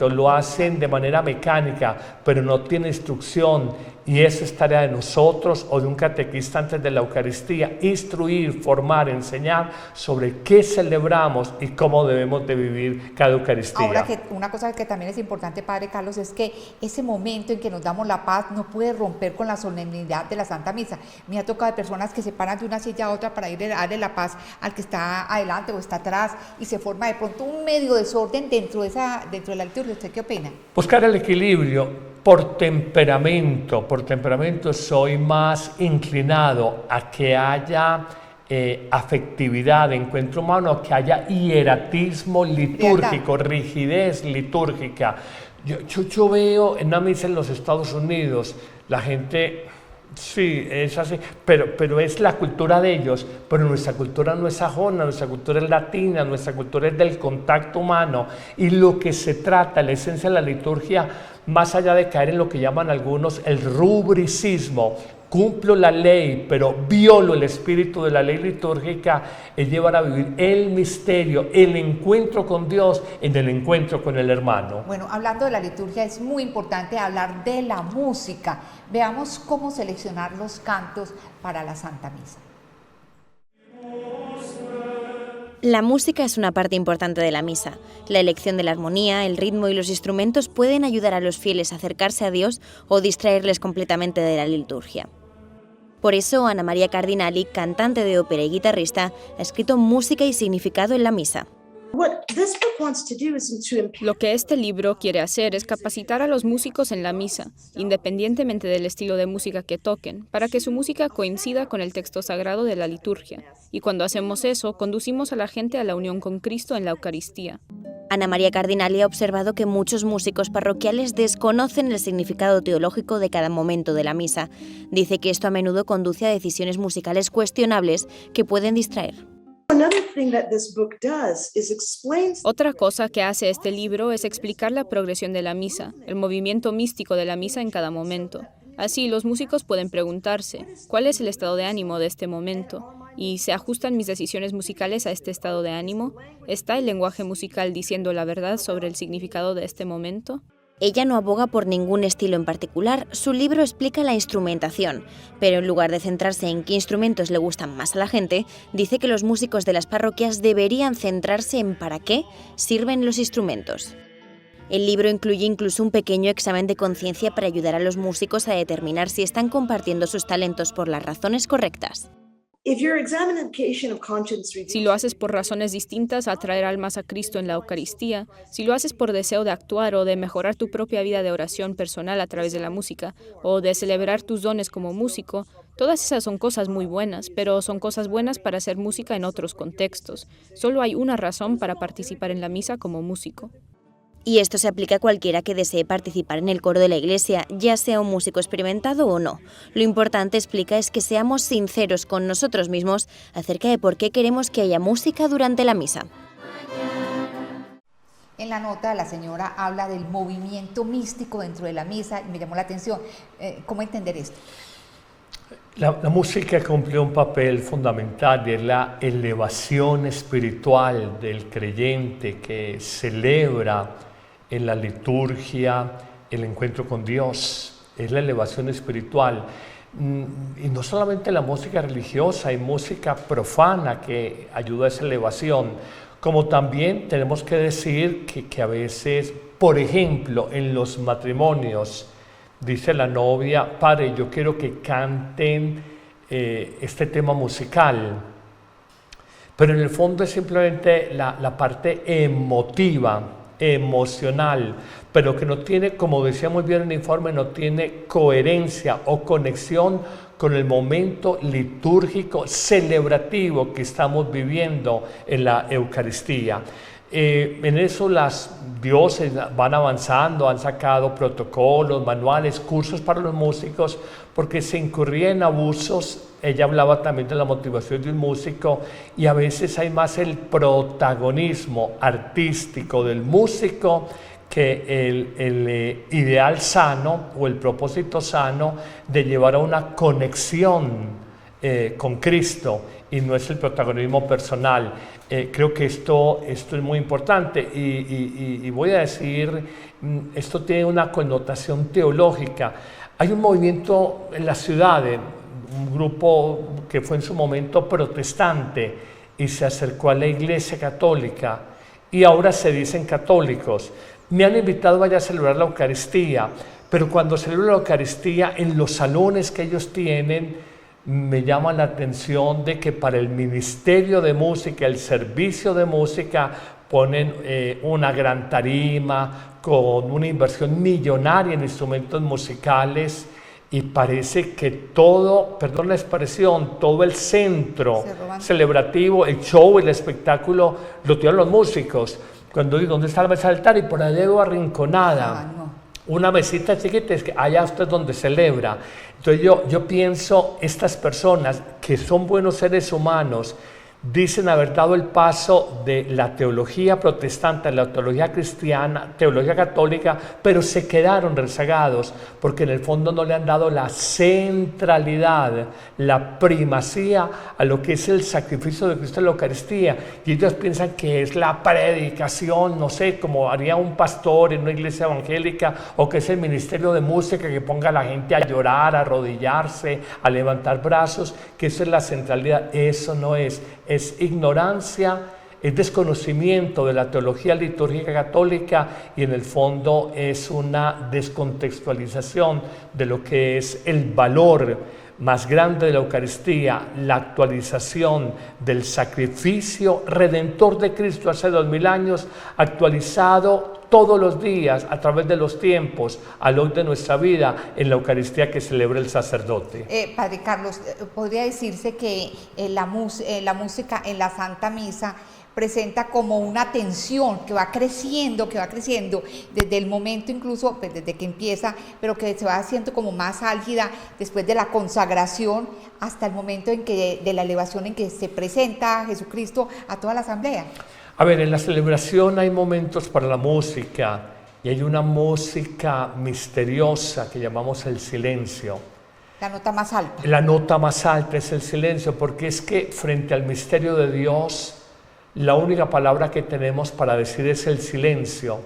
lo hacen de manera mecánica, pero no tiene instrucción. Y esa es tarea de nosotros o de un catequista antes de la Eucaristía: instruir, formar, enseñar sobre qué celebramos y cómo debemos de vivir cada Eucaristía. Ahora, que una cosa que también es importante, Padre Carlos, es que ese momento en que nos damos la paz no puede romper con la solemnidad de la Santa Misa. Me ha tocado de personas que se paran de una silla a otra para ir a darle la paz al que está adelante o está atrás, y se forma de pronto un medio desorden dentro de la liturgia. ¿Usted qué opina? Buscar el equilibrio. Por temperamento soy más inclinado a que haya afectividad, encuentro humano, que haya hieratismo litúrgico, rigidez litúrgica. Yo veo en una misa en los Estados Unidos, la gente, sí, es así, pero es la cultura de ellos, pero nuestra cultura no es sajona, nuestra cultura es latina, nuestra cultura es del contacto humano, y lo que se trata, la esencia de la liturgia, más allá de caer en lo que llaman algunos el rubricismo, cumplo la ley, pero violo el espíritu de la ley litúrgica, es llevar a vivir el misterio, el encuentro con Dios en el encuentro con el hermano. Bueno, hablando de la liturgia, es muy importante hablar de la música. Veamos cómo seleccionar los cantos para la Santa Misa. La música es una parte importante de la misa. La elección de la armonía, el ritmo y los instrumentos pueden ayudar a los fieles a acercarse a Dios o distraerles completamente de la liturgia. Por eso, Ana María Cardinali, cantante de ópera y guitarrista, ha escrito Música y significado en la misa. Lo que este libro quiere hacer es capacitar a los músicos en la misa, independientemente del estilo de música que toquen, para que su música coincida con el texto sagrado de la liturgia. Y cuando hacemos eso, conducimos a la gente a la unión con Cristo en la Eucaristía. Ana María Cardinali ha observado que muchos músicos parroquiales desconocen el significado teológico de cada momento de la misa. Dice que esto a menudo conduce a decisiones musicales cuestionables que pueden distraer. Otra cosa que hace este libro es explicar la progresión de la misa, el movimiento místico de la misa en cada momento. Así, los músicos pueden preguntarse, ¿cuál es el estado de ánimo de este momento? ¿Y se ajustan mis decisiones musicales a este estado de ánimo? ¿Está el lenguaje musical diciendo la verdad sobre el significado de este momento? Ella no aboga por ningún estilo en particular, su libro explica la instrumentación, pero en lugar de centrarse en qué instrumentos le gustan más a la gente, dice que los músicos de las parroquias deberían centrarse en para qué sirven los instrumentos. El libro incluye incluso un pequeño examen de conciencia para ayudar a los músicos a determinar si están compartiendo sus talentos por las razones correctas. Si lo haces por razones distintas a traer almas a Cristo en la Eucaristía, si lo haces por deseo de actuar o de mejorar tu propia vida de oración personal a través de la música, o de celebrar tus dones como músico, todas esas son cosas muy buenas, pero son cosas buenas para hacer música en otros contextos. Solo hay una razón para participar en la misa como músico. Y esto se aplica a cualquiera que desee participar en el coro de la iglesia, ya sea un músico experimentado o no. Lo importante, explica, es que seamos sinceros con nosotros mismos acerca de por qué queremos que haya música durante la misa. En la nota la señora habla del movimiento místico dentro de la misa y me llamó la atención. ¿Cómo entender esto? La música cumple un papel fundamental y es la elevación espiritual del creyente que celebra en la liturgia el encuentro con Dios. Es la elevación espiritual. Y no solamente la música religiosa, hay música profana que ayuda a esa elevación. Como también tenemos que decir que a veces, por ejemplo, en los matrimonios, dice la novia: padre, yo quiero que canten este tema musical. Pero en el fondo es simplemente la parte emotiva, emocional, pero que no tiene, como decía muy bien el informe, no tiene coherencia o conexión con el momento litúrgico celebrativo que estamos viviendo en la Eucaristía. En eso las diócesis van avanzando, han sacado protocolos, manuales, cursos para los músicos, porque se incurría en abusos. Ella hablaba también de la motivación de un músico y a veces hay más el protagonismo artístico del músico que el ideal sano o el propósito sano de llevar a una conexión con Cristo, y no es el protagonismo personal. Creo que esto es muy importante y voy a decir, esto tiene una connotación teológica. Hay un movimiento en la ciudad, un grupo que fue en su momento protestante y se acercó a la Iglesia Católica y ahora se dicen católicos. Me han invitado a vaya a celebrar la Eucaristía, pero cuando celebro la Eucaristía en los salones que ellos tienen, me llama la atención de que para el ministerio de música, el servicio de música, ponen una gran tarima con una inversión millonaria en instrumentos musicales y parece que todo, perdón la expresión, todo el centro celebrativo, el show, el espectáculo, lo tienen los músicos. Cuando digo, ¿dónde está la mesa del altar? Y por ahí veo arrinconada. Una mesita chiquita, es que allá usted es donde celebra. Entonces yo pienso, estas personas que son buenos seres humanos, dicen haber dado el paso de la teología protestante a la teología cristiana, teología católica, pero se quedaron rezagados porque en el fondo no le han dado la centralidad, la primacía a lo que es el sacrificio de Cristo en la Eucaristía. Y ellos piensan que es la predicación, no sé, como haría un pastor en una iglesia evangélica, o que es el ministerio de música que ponga a la gente a llorar, a arrodillarse, a levantar brazos, que eso es la centralidad. Eso no es. Es ignorancia, es desconocimiento de la teología litúrgica católica y en el fondo es una descontextualización de lo que es el valor más grande de la Eucaristía, la actualización del sacrificio redentor de Cristo hace 2000 años, actualizado todos los días a través de los tiempos, al hoy de nuestra vida, en la Eucaristía que celebra el sacerdote. Padre Carlos, podría decirse que la música en la Santa Misa presenta como una tensión que va creciendo desde el momento incluso, pues desde que empieza, pero que se va haciendo como más álgida después de la consagración hasta el momento en que de la elevación en que se presenta a Jesucristo a toda la asamblea. A ver, en la celebración hay momentos para la música y hay una música misteriosa que llamamos el silencio. La nota más alta. La nota más alta es el silencio, porque es que frente al misterio de Dios, la única palabra que tenemos para decir es el silencio.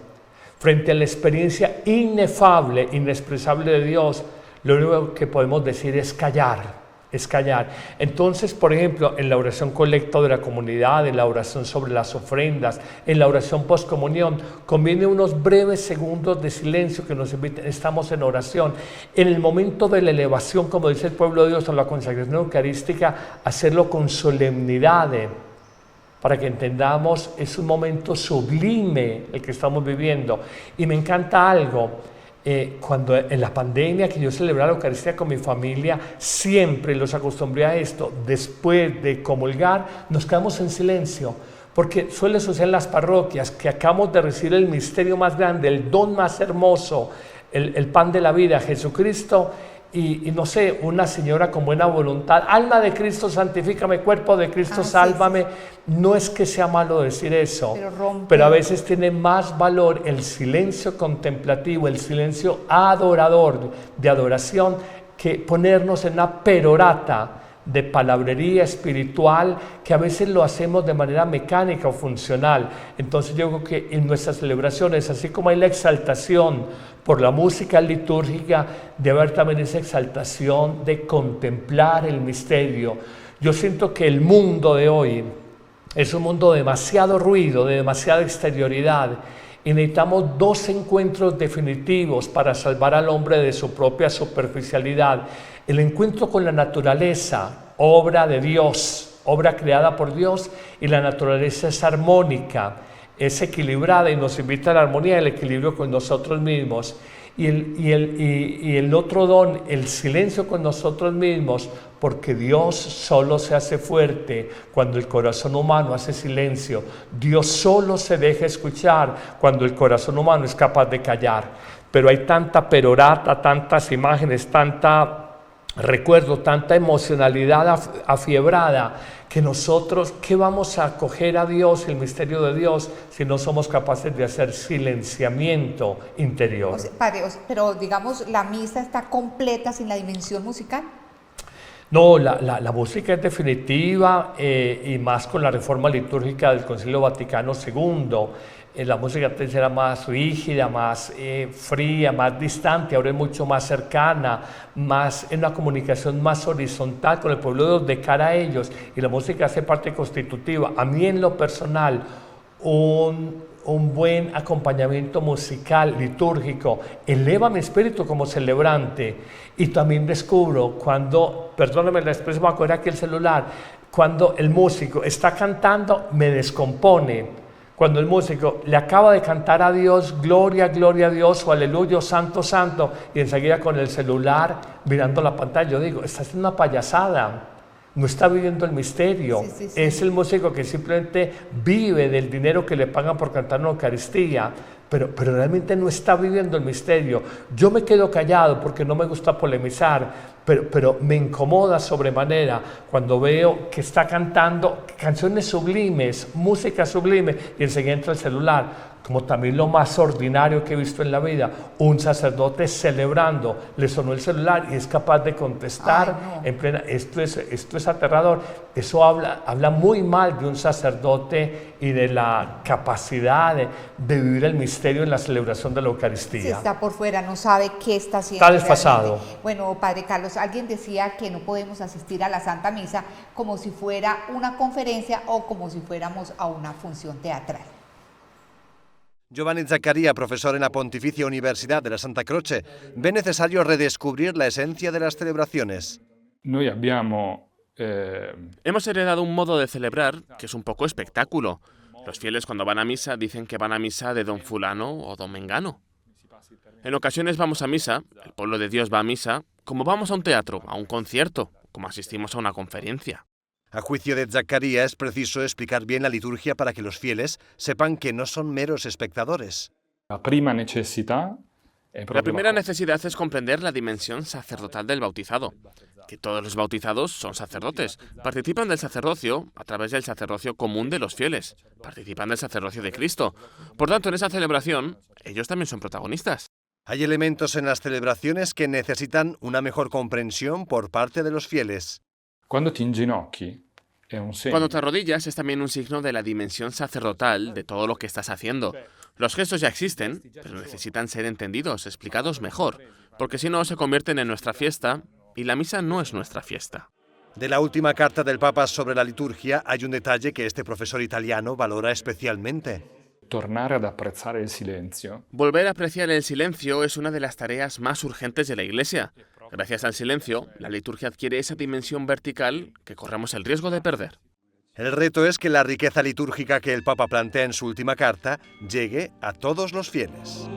Frente a la experiencia inefable, inexpresable de Dios, lo único que podemos decir es callar. es callar. Entonces, por ejemplo, en la oración colecta de la comunidad, en la oración sobre las ofrendas, en la oración postcomunión, conviene unos breves segundos de silencio que nos inviten, estamos en oración. En el momento de la elevación, como dice el pueblo de Dios, en la consagración eucarística, hacerlo con solemnidad, para que entendamos, es un momento sublime el que estamos viviendo. Y me encanta algo. Cuando en la pandemia que yo celebraba la Eucaristía con mi familia, siempre los acostumbré a esto, después de comulgar nos quedamos en silencio, porque suele suceder en las parroquias que acabamos de recibir el misterio más grande, el don más hermoso, el pan de la vida, Jesucristo, y no sé, una señora con buena voluntad, alma de Cristo santifícame, cuerpo de Cristo sálvame. Sí. No es que sea malo decir eso, pero a veces tiene más valor el silencio contemplativo, el silencio adorador, de adoración, que ponernos en una perorata de palabrería espiritual que a veces lo hacemos de manera mecánica o funcional. Entonces yo creo que en nuestras celebraciones, así como hay la exaltación por la música litúrgica, debe haber también esa exaltación de contemplar el misterio. Yo siento que el mundo de hoy es un mundo de demasiado ruido, de demasiada exterioridad, y necesitamos dos encuentros definitivos para salvar al hombre de su propia superficialidad. El encuentro con la naturaleza, obra de Dios, obra creada por Dios, y la naturaleza es armónica, es equilibrada y nos invita a la armonía y el equilibrio con nosotros mismos. Y el otro don, el silencio con nosotros mismos, porque Dios solo se hace fuerte cuando el corazón humano hace silencio. Dios solo se deja escuchar cuando el corazón humano es capaz de callar. Pero hay tanta perorata, tantas imágenes, tanta recuerdo, tanta emocionalidad afiebrada, que nosotros, ¿qué vamos a acoger a Dios, el misterio de Dios, si no somos capaces de hacer silenciamiento interior? O sea, padre, pero digamos, ¿la misa está completa sin la dimensión musical? No, la música es definitiva, y más con la reforma litúrgica del Concilio Vaticano II. La música antes era más rígida, más fría, más distante, ahora es mucho más cercana, más en una comunicación más horizontal con el pueblo de Dios, de cara a ellos, y la música hace parte constitutiva. A mí en lo personal, un buen acompañamiento musical, litúrgico, eleva mi espíritu como celebrante, y también descubro cuando, perdóname la expresión, me acuerdo aquí el celular, cuando el músico está cantando, me descompone. Cuando el músico le acaba de cantar a Dios, gloria, gloria a Dios, o aleluya, santo, santo, y enseguida con el celular mirando la pantalla, yo digo, está haciendo una payasada, no está viviendo el misterio. Sí. Es el músico que simplemente vive del dinero que le pagan por cantar una Eucaristía, pero realmente no está viviendo el misterio. Yo me quedo callado porque no me gusta polemizar, pero me incomoda sobremanera cuando veo que está cantando canciones sublimes, música sublime, y enseguida entra el celular. Como también lo más ordinario que he visto en la vida, un sacerdote celebrando, le sonó el celular y es capaz de contestar en plena. Esto es aterrador. Eso habla muy mal de un sacerdote y de la capacidad de vivir el misterio en la celebración de la Eucaristía. Si está por fuera, no sabe qué está haciendo. Está desfasado. Realmente. Bueno, Padre Carlos, alguien decía que no podemos asistir a la Santa Misa como si fuera una conferencia o como si fuéramos a una función teatral. Giovanni Zaccaria, profesor en la Pontificia Universidad de la Santa Croce, ve necesario redescubrir la esencia de las celebraciones. Hemos heredado un modo de celebrar que es un poco espectáculo. Los fieles cuando van a misa dicen que van a misa de don fulano o don mengano. En ocasiones vamos a misa, el pueblo de Dios va a misa, como vamos a un teatro, a un concierto, como asistimos a una conferencia. A juicio de Zaccaria, es preciso explicar bien la liturgia para que los fieles sepan que no son meros espectadores. La primera necesidad es comprender la dimensión sacerdotal del bautizado, que todos los bautizados son sacerdotes, participan del sacerdocio a través del sacerdocio común de los fieles, participan del sacerdocio de Cristo. Por tanto, en esa celebración, ellos también son protagonistas. Hay elementos en las celebraciones que necesitan una mejor comprensión por parte de los fieles. Cuando te arrodillas es también un signo de la dimensión sacerdotal de todo lo que estás haciendo. Los gestos ya existen, pero necesitan ser entendidos, explicados mejor, porque si no se convierten en nuestra fiesta, y la misa no es nuestra fiesta. De la última carta del Papa sobre la liturgia hay un detalle que este profesor italiano valora especialmente. Tornare ad apprezzare il silenzio. Volver a apreciar el silencio es una de las tareas más urgentes de la Iglesia. Gracias al silencio, la liturgia adquiere esa dimensión vertical que corremos el riesgo de perder. El reto es que la riqueza litúrgica que el Papa plantea en su última carta llegue a todos los fieles.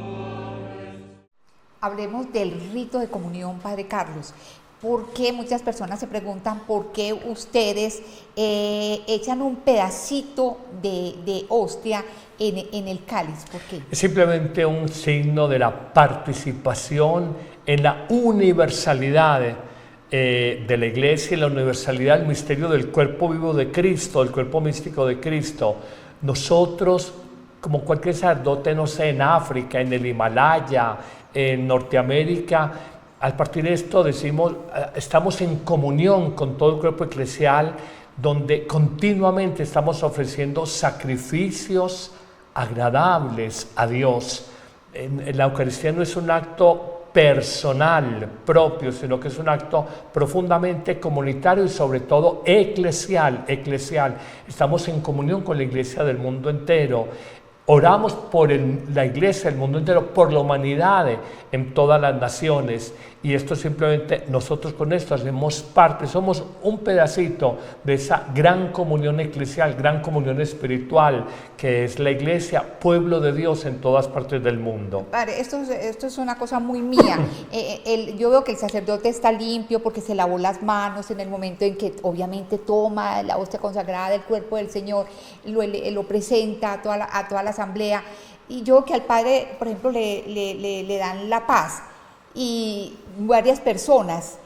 Hablemos del rito de comunión, Padre Carlos. ¿Por qué muchas personas se preguntan por qué ustedes echan un pedacito de hostia en el cáliz? ¿Por qué? Es simplemente un signo de la participación en la universalidad de la Iglesia y la universalidad del misterio del cuerpo vivo de Cristo, del cuerpo místico de Cristo. Nosotros, como cualquier sacerdote, no sé, en África, en el Himalaya, en Norteamérica, al partir de esto decimos, estamos en comunión con todo el cuerpo eclesial, donde continuamente estamos ofreciendo sacrificios agradables a Dios. La Eucaristía no es un acto personal, propio, sino que es un acto profundamente comunitario y sobre todo eclesial. Estamos en comunión con la Iglesia del mundo entero. Oramos por la Iglesia del mundo entero, por la humanidad en todas las naciones. Y esto simplemente, nosotros con esto hacemos parte, somos un pedacito de esa gran comunión eclesial, gran comunión espiritual, que es la Iglesia, pueblo de Dios en todas partes del mundo. Padre, esto es una cosa muy mía. Yo veo que el sacerdote está limpio porque se lavó las manos en el momento en que obviamente toma la hostia consagrada del cuerpo del Señor, lo presenta a toda la asamblea. Y yo veo que al Padre, por ejemplo, le dan la paz. Y varias personas,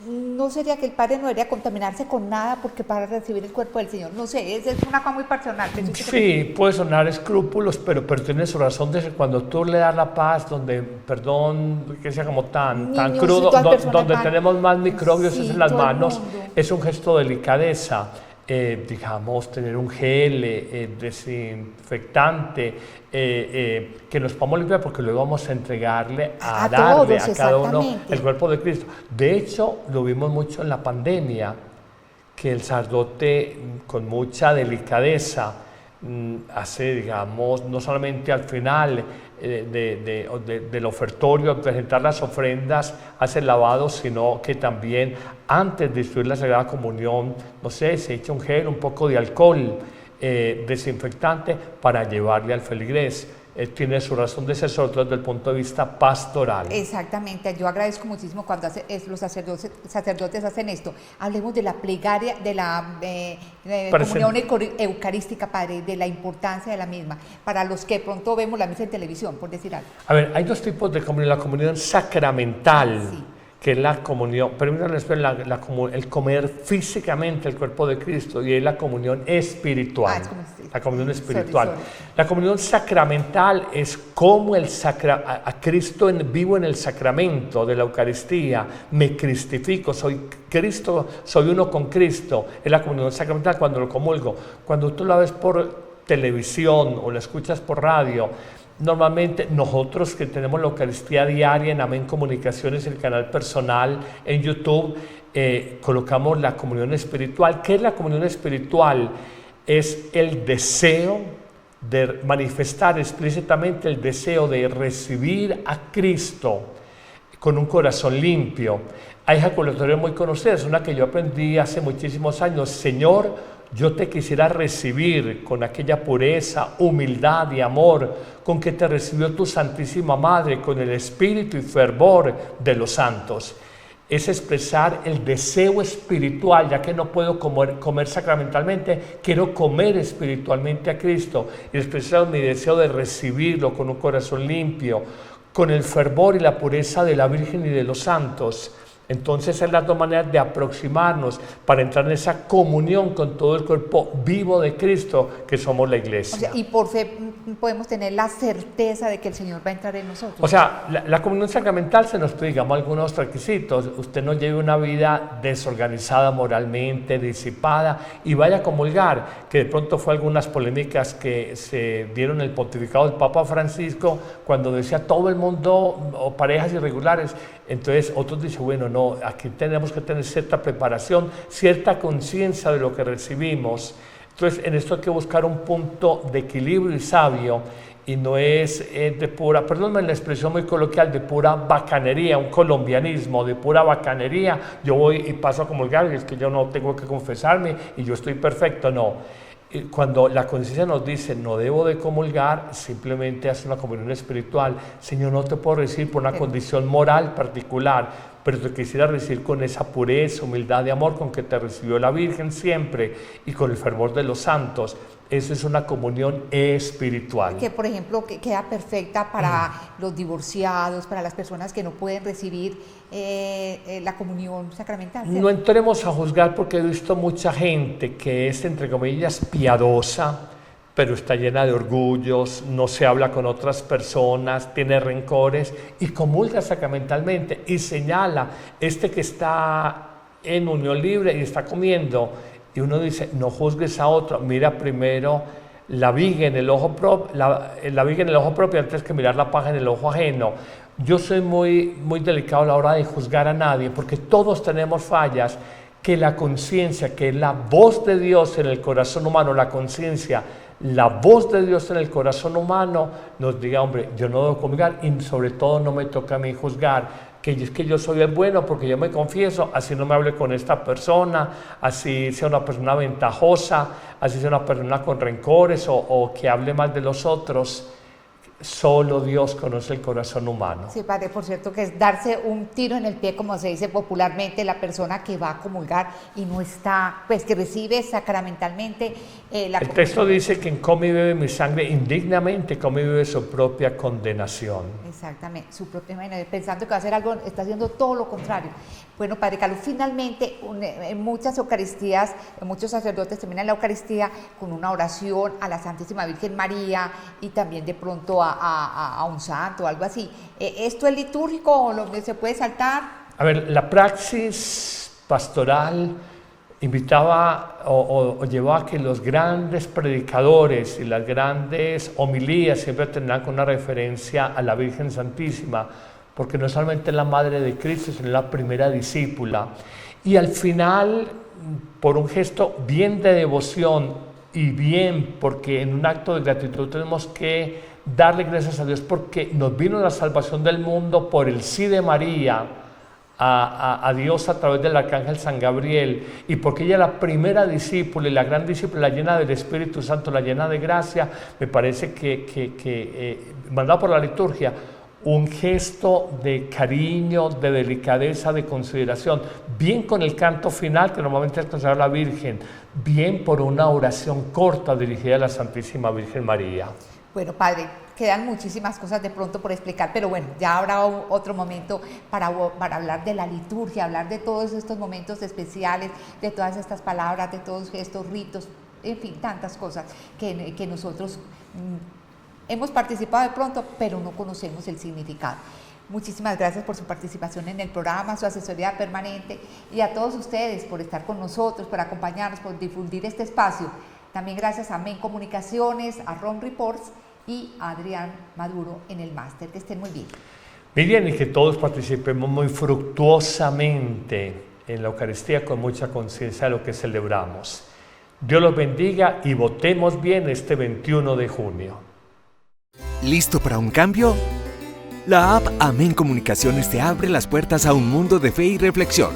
¿no sería que el Padre no debería contaminarse con nada porque para recibir el cuerpo del Señor? No sé, es una cosa muy personal. Sí, puede sonar escrúpulos, pero tiene su razón de ser cuando tú le das la paz, donde, perdón, que sea como tan crudo, donde tenemos más microbios sí, es en las manos, es un gesto de delicadeza. Digamos, tener un gel desinfectante que nos podamos limpiar porque luego vamos a entregarle a darle a cada uno el cuerpo de Cristo. De hecho, lo vimos mucho en la pandemia, que el sacerdote con mucha delicadeza hace, digamos, no solamente al final del ofertorio, al presentar las ofrendas, hace el lavado, sino que también antes de distribuir la Sagrada Comunión, no sé, se echa un gel, un poco de alcohol desinfectante para llevarle al feligrés. Tiene su razón de ser, sobre todo desde el punto de vista pastoral. Exactamente, yo agradezco muchísimo cuando los sacerdotes hacen esto. Hablemos de la plegaria, de la comunión eucarística, Padre, de la importancia de la misma, para los que pronto vemos la misa en televisión, por decir algo. A ver, hay dos tipos de comunión, la comunión sacramental, sí, que es la comunión, permítanme el comer físicamente el cuerpo de Cristo, y es la comunión espiritual. La comunión espiritual. La comunión sacramental es como a Cristo vivo en el sacramento de la Eucaristía, me cristifico, soy Cristo, soy uno con Cristo. Es la comunión sacramental cuando lo comulgo. Cuando tú la ves por televisión o la escuchas por radio, normalmente nosotros que tenemos la Eucaristía diaria en Amén Comunicaciones, el canal personal en YouTube, colocamos la comunión espiritual. ¿Qué es la comunión espiritual? Es el deseo de manifestar explícitamente el deseo de recibir a Cristo con un corazón limpio. Hay ejaculatorias muy conocidas, una que yo aprendí hace muchísimos años: Señor, yo te quisiera recibir con aquella pureza, humildad y amor con que te recibió tu Santísima Madre, con el espíritu y fervor de los santos. Es expresar el deseo espiritual, ya que no puedo comer sacramentalmente, quiero comer espiritualmente a Cristo, y expresar mi deseo de recibirlo con un corazón limpio, con el fervor y la pureza de la Virgen y de los santos. Entonces es las dos maneras de aproximarnos para entrar en esa comunión con todo el cuerpo vivo de Cristo que somos la Iglesia. O sea, y por fe podemos tener la certeza de que el Señor va a entrar en nosotros? O sea, la comunión sacramental se nos pide, digamos, algunos requisitos. Usted no lleve una vida desorganizada moralmente, disipada, y vaya a comulgar, que de pronto fue algunas polémicas que se dieron en el pontificado del Papa Francisco cuando decía todo el mundo o parejas irregulares. Entonces otros dicen, bueno, no, aquí tenemos que tener cierta preparación, cierta conciencia de lo que recibimos. Entonces en esto hay que buscar un punto de equilibrio y sabio, y no es de pura, perdónme la expresión muy coloquial, de pura bacanería, un colombianismo, de pura bacanería, yo voy y paso a comulgar, y es que yo no tengo que confesarme y yo estoy perfecto, no. Cuando la conciencia nos dice no debo de comulgar, simplemente hace una comunión espiritual. Señor, no te puedo recibir por una condición moral particular, pero te quisiera recibir con esa pureza, humildad y amor con que te recibió la Virgen siempre, y con el fervor de los santos. Eso es una comunión espiritual. Que, por ejemplo, que queda perfecta para los divorciados, para las personas que no pueden recibir la comunión sacramental, ¿cierto? No entremos a juzgar, porque he visto mucha gente que es, entre comillas, piadosa, pero está llena de orgullos, no se habla con otras personas, tiene rencores y comulga sacramentalmente y señala que está en unión libre y está comiendo. Y uno dice, no juzgues a otro, mira primero la viga en el ojo propio antes que mirar la paja en el ojo ajeno. Yo soy muy delicado a la hora de juzgar a nadie, porque todos tenemos fallas. Que la conciencia, que la voz de Dios en el corazón humano, la conciencia, la voz de Dios en el corazón humano nos diga, hombre, yo no debo comulgar, y sobre todo no me toca a mí juzgar. Que es que yo soy el bueno porque yo me confieso, así no me hable con esta persona, así sea una persona ventajosa, así sea una persona con rencores o que hable mal de los otros. Solo Dios conoce el corazón humano. Sí, padre, por cierto que es darse un tiro en el pie, como se dice popularmente, la persona que va a comulgar y no está, pues que recibe sacramentalmente la El texto dice que quien come y bebe mi sangre indignamente come y bebe su propia condenación. Exactamente, su propia, pensando que va a hacer algo, está haciendo todo lo contrario. Bueno, padre Carlos, finalmente en muchas Eucaristías, muchos sacerdotes terminan la Eucaristía con una oración a la Santísima Virgen María y también de pronto a un santo o algo así. ¿Esto es litúrgico o lo que se puede saltar? A ver, la praxis pastoral invitaba o llevaba a que los grandes predicadores y las grandes homilías siempre tendrán con una referencia a la Virgen Santísima, porque no solamente es la Madre de Cristo, sino la primera discípula. Y al final, por un gesto bien de devoción y bien, porque en un acto de gratitud tenemos que darle gracias a Dios porque nos vino la salvación del mundo por el sí de María a Dios a través del arcángel San Gabriel, y porque ella es la primera discípula y la gran discípula, la llena del Espíritu Santo, la llena de gracia. Me parece que mandado por la liturgia, un gesto de cariño, de delicadeza, de consideración, bien con el canto final que normalmente es consagrar a la Virgen, bien por una oración corta dirigida a la Santísima Virgen María. Bueno, padre, quedan muchísimas cosas de pronto por explicar, pero bueno, ya habrá otro momento para hablar de la liturgia, hablar de todos estos momentos especiales, de todas estas palabras, de todos estos ritos, en fin, tantas cosas que nosotros hemos participado de pronto, pero no conocemos el significado. Muchísimas gracias por su participación en el programa, su asesoría permanente, y a todos ustedes por estar con nosotros, por acompañarnos, por difundir este espacio. También gracias a Men Comunicaciones, a Ron Reports y a Adrián Maduro en el máster. Que estén muy bien. Bien, y que todos participemos muy fructuosamente en la Eucaristía con mucha conciencia de lo que celebramos. Dios los bendiga y votemos bien este 21 de junio. ¿Listo para un cambio? La app Amén Comunicaciones te abre las puertas a un mundo de fe y reflexión.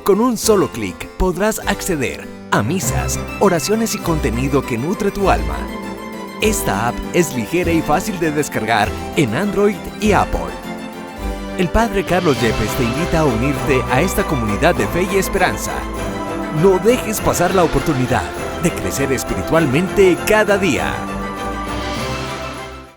Con un solo clic podrás acceder a misas, oraciones y contenido que nutre tu alma. Esta app es ligera y fácil de descargar en Android y Apple. El Padre Carlos Yepes te invita a unirte a esta comunidad de fe y esperanza. No dejes pasar la oportunidad de crecer espiritualmente cada día.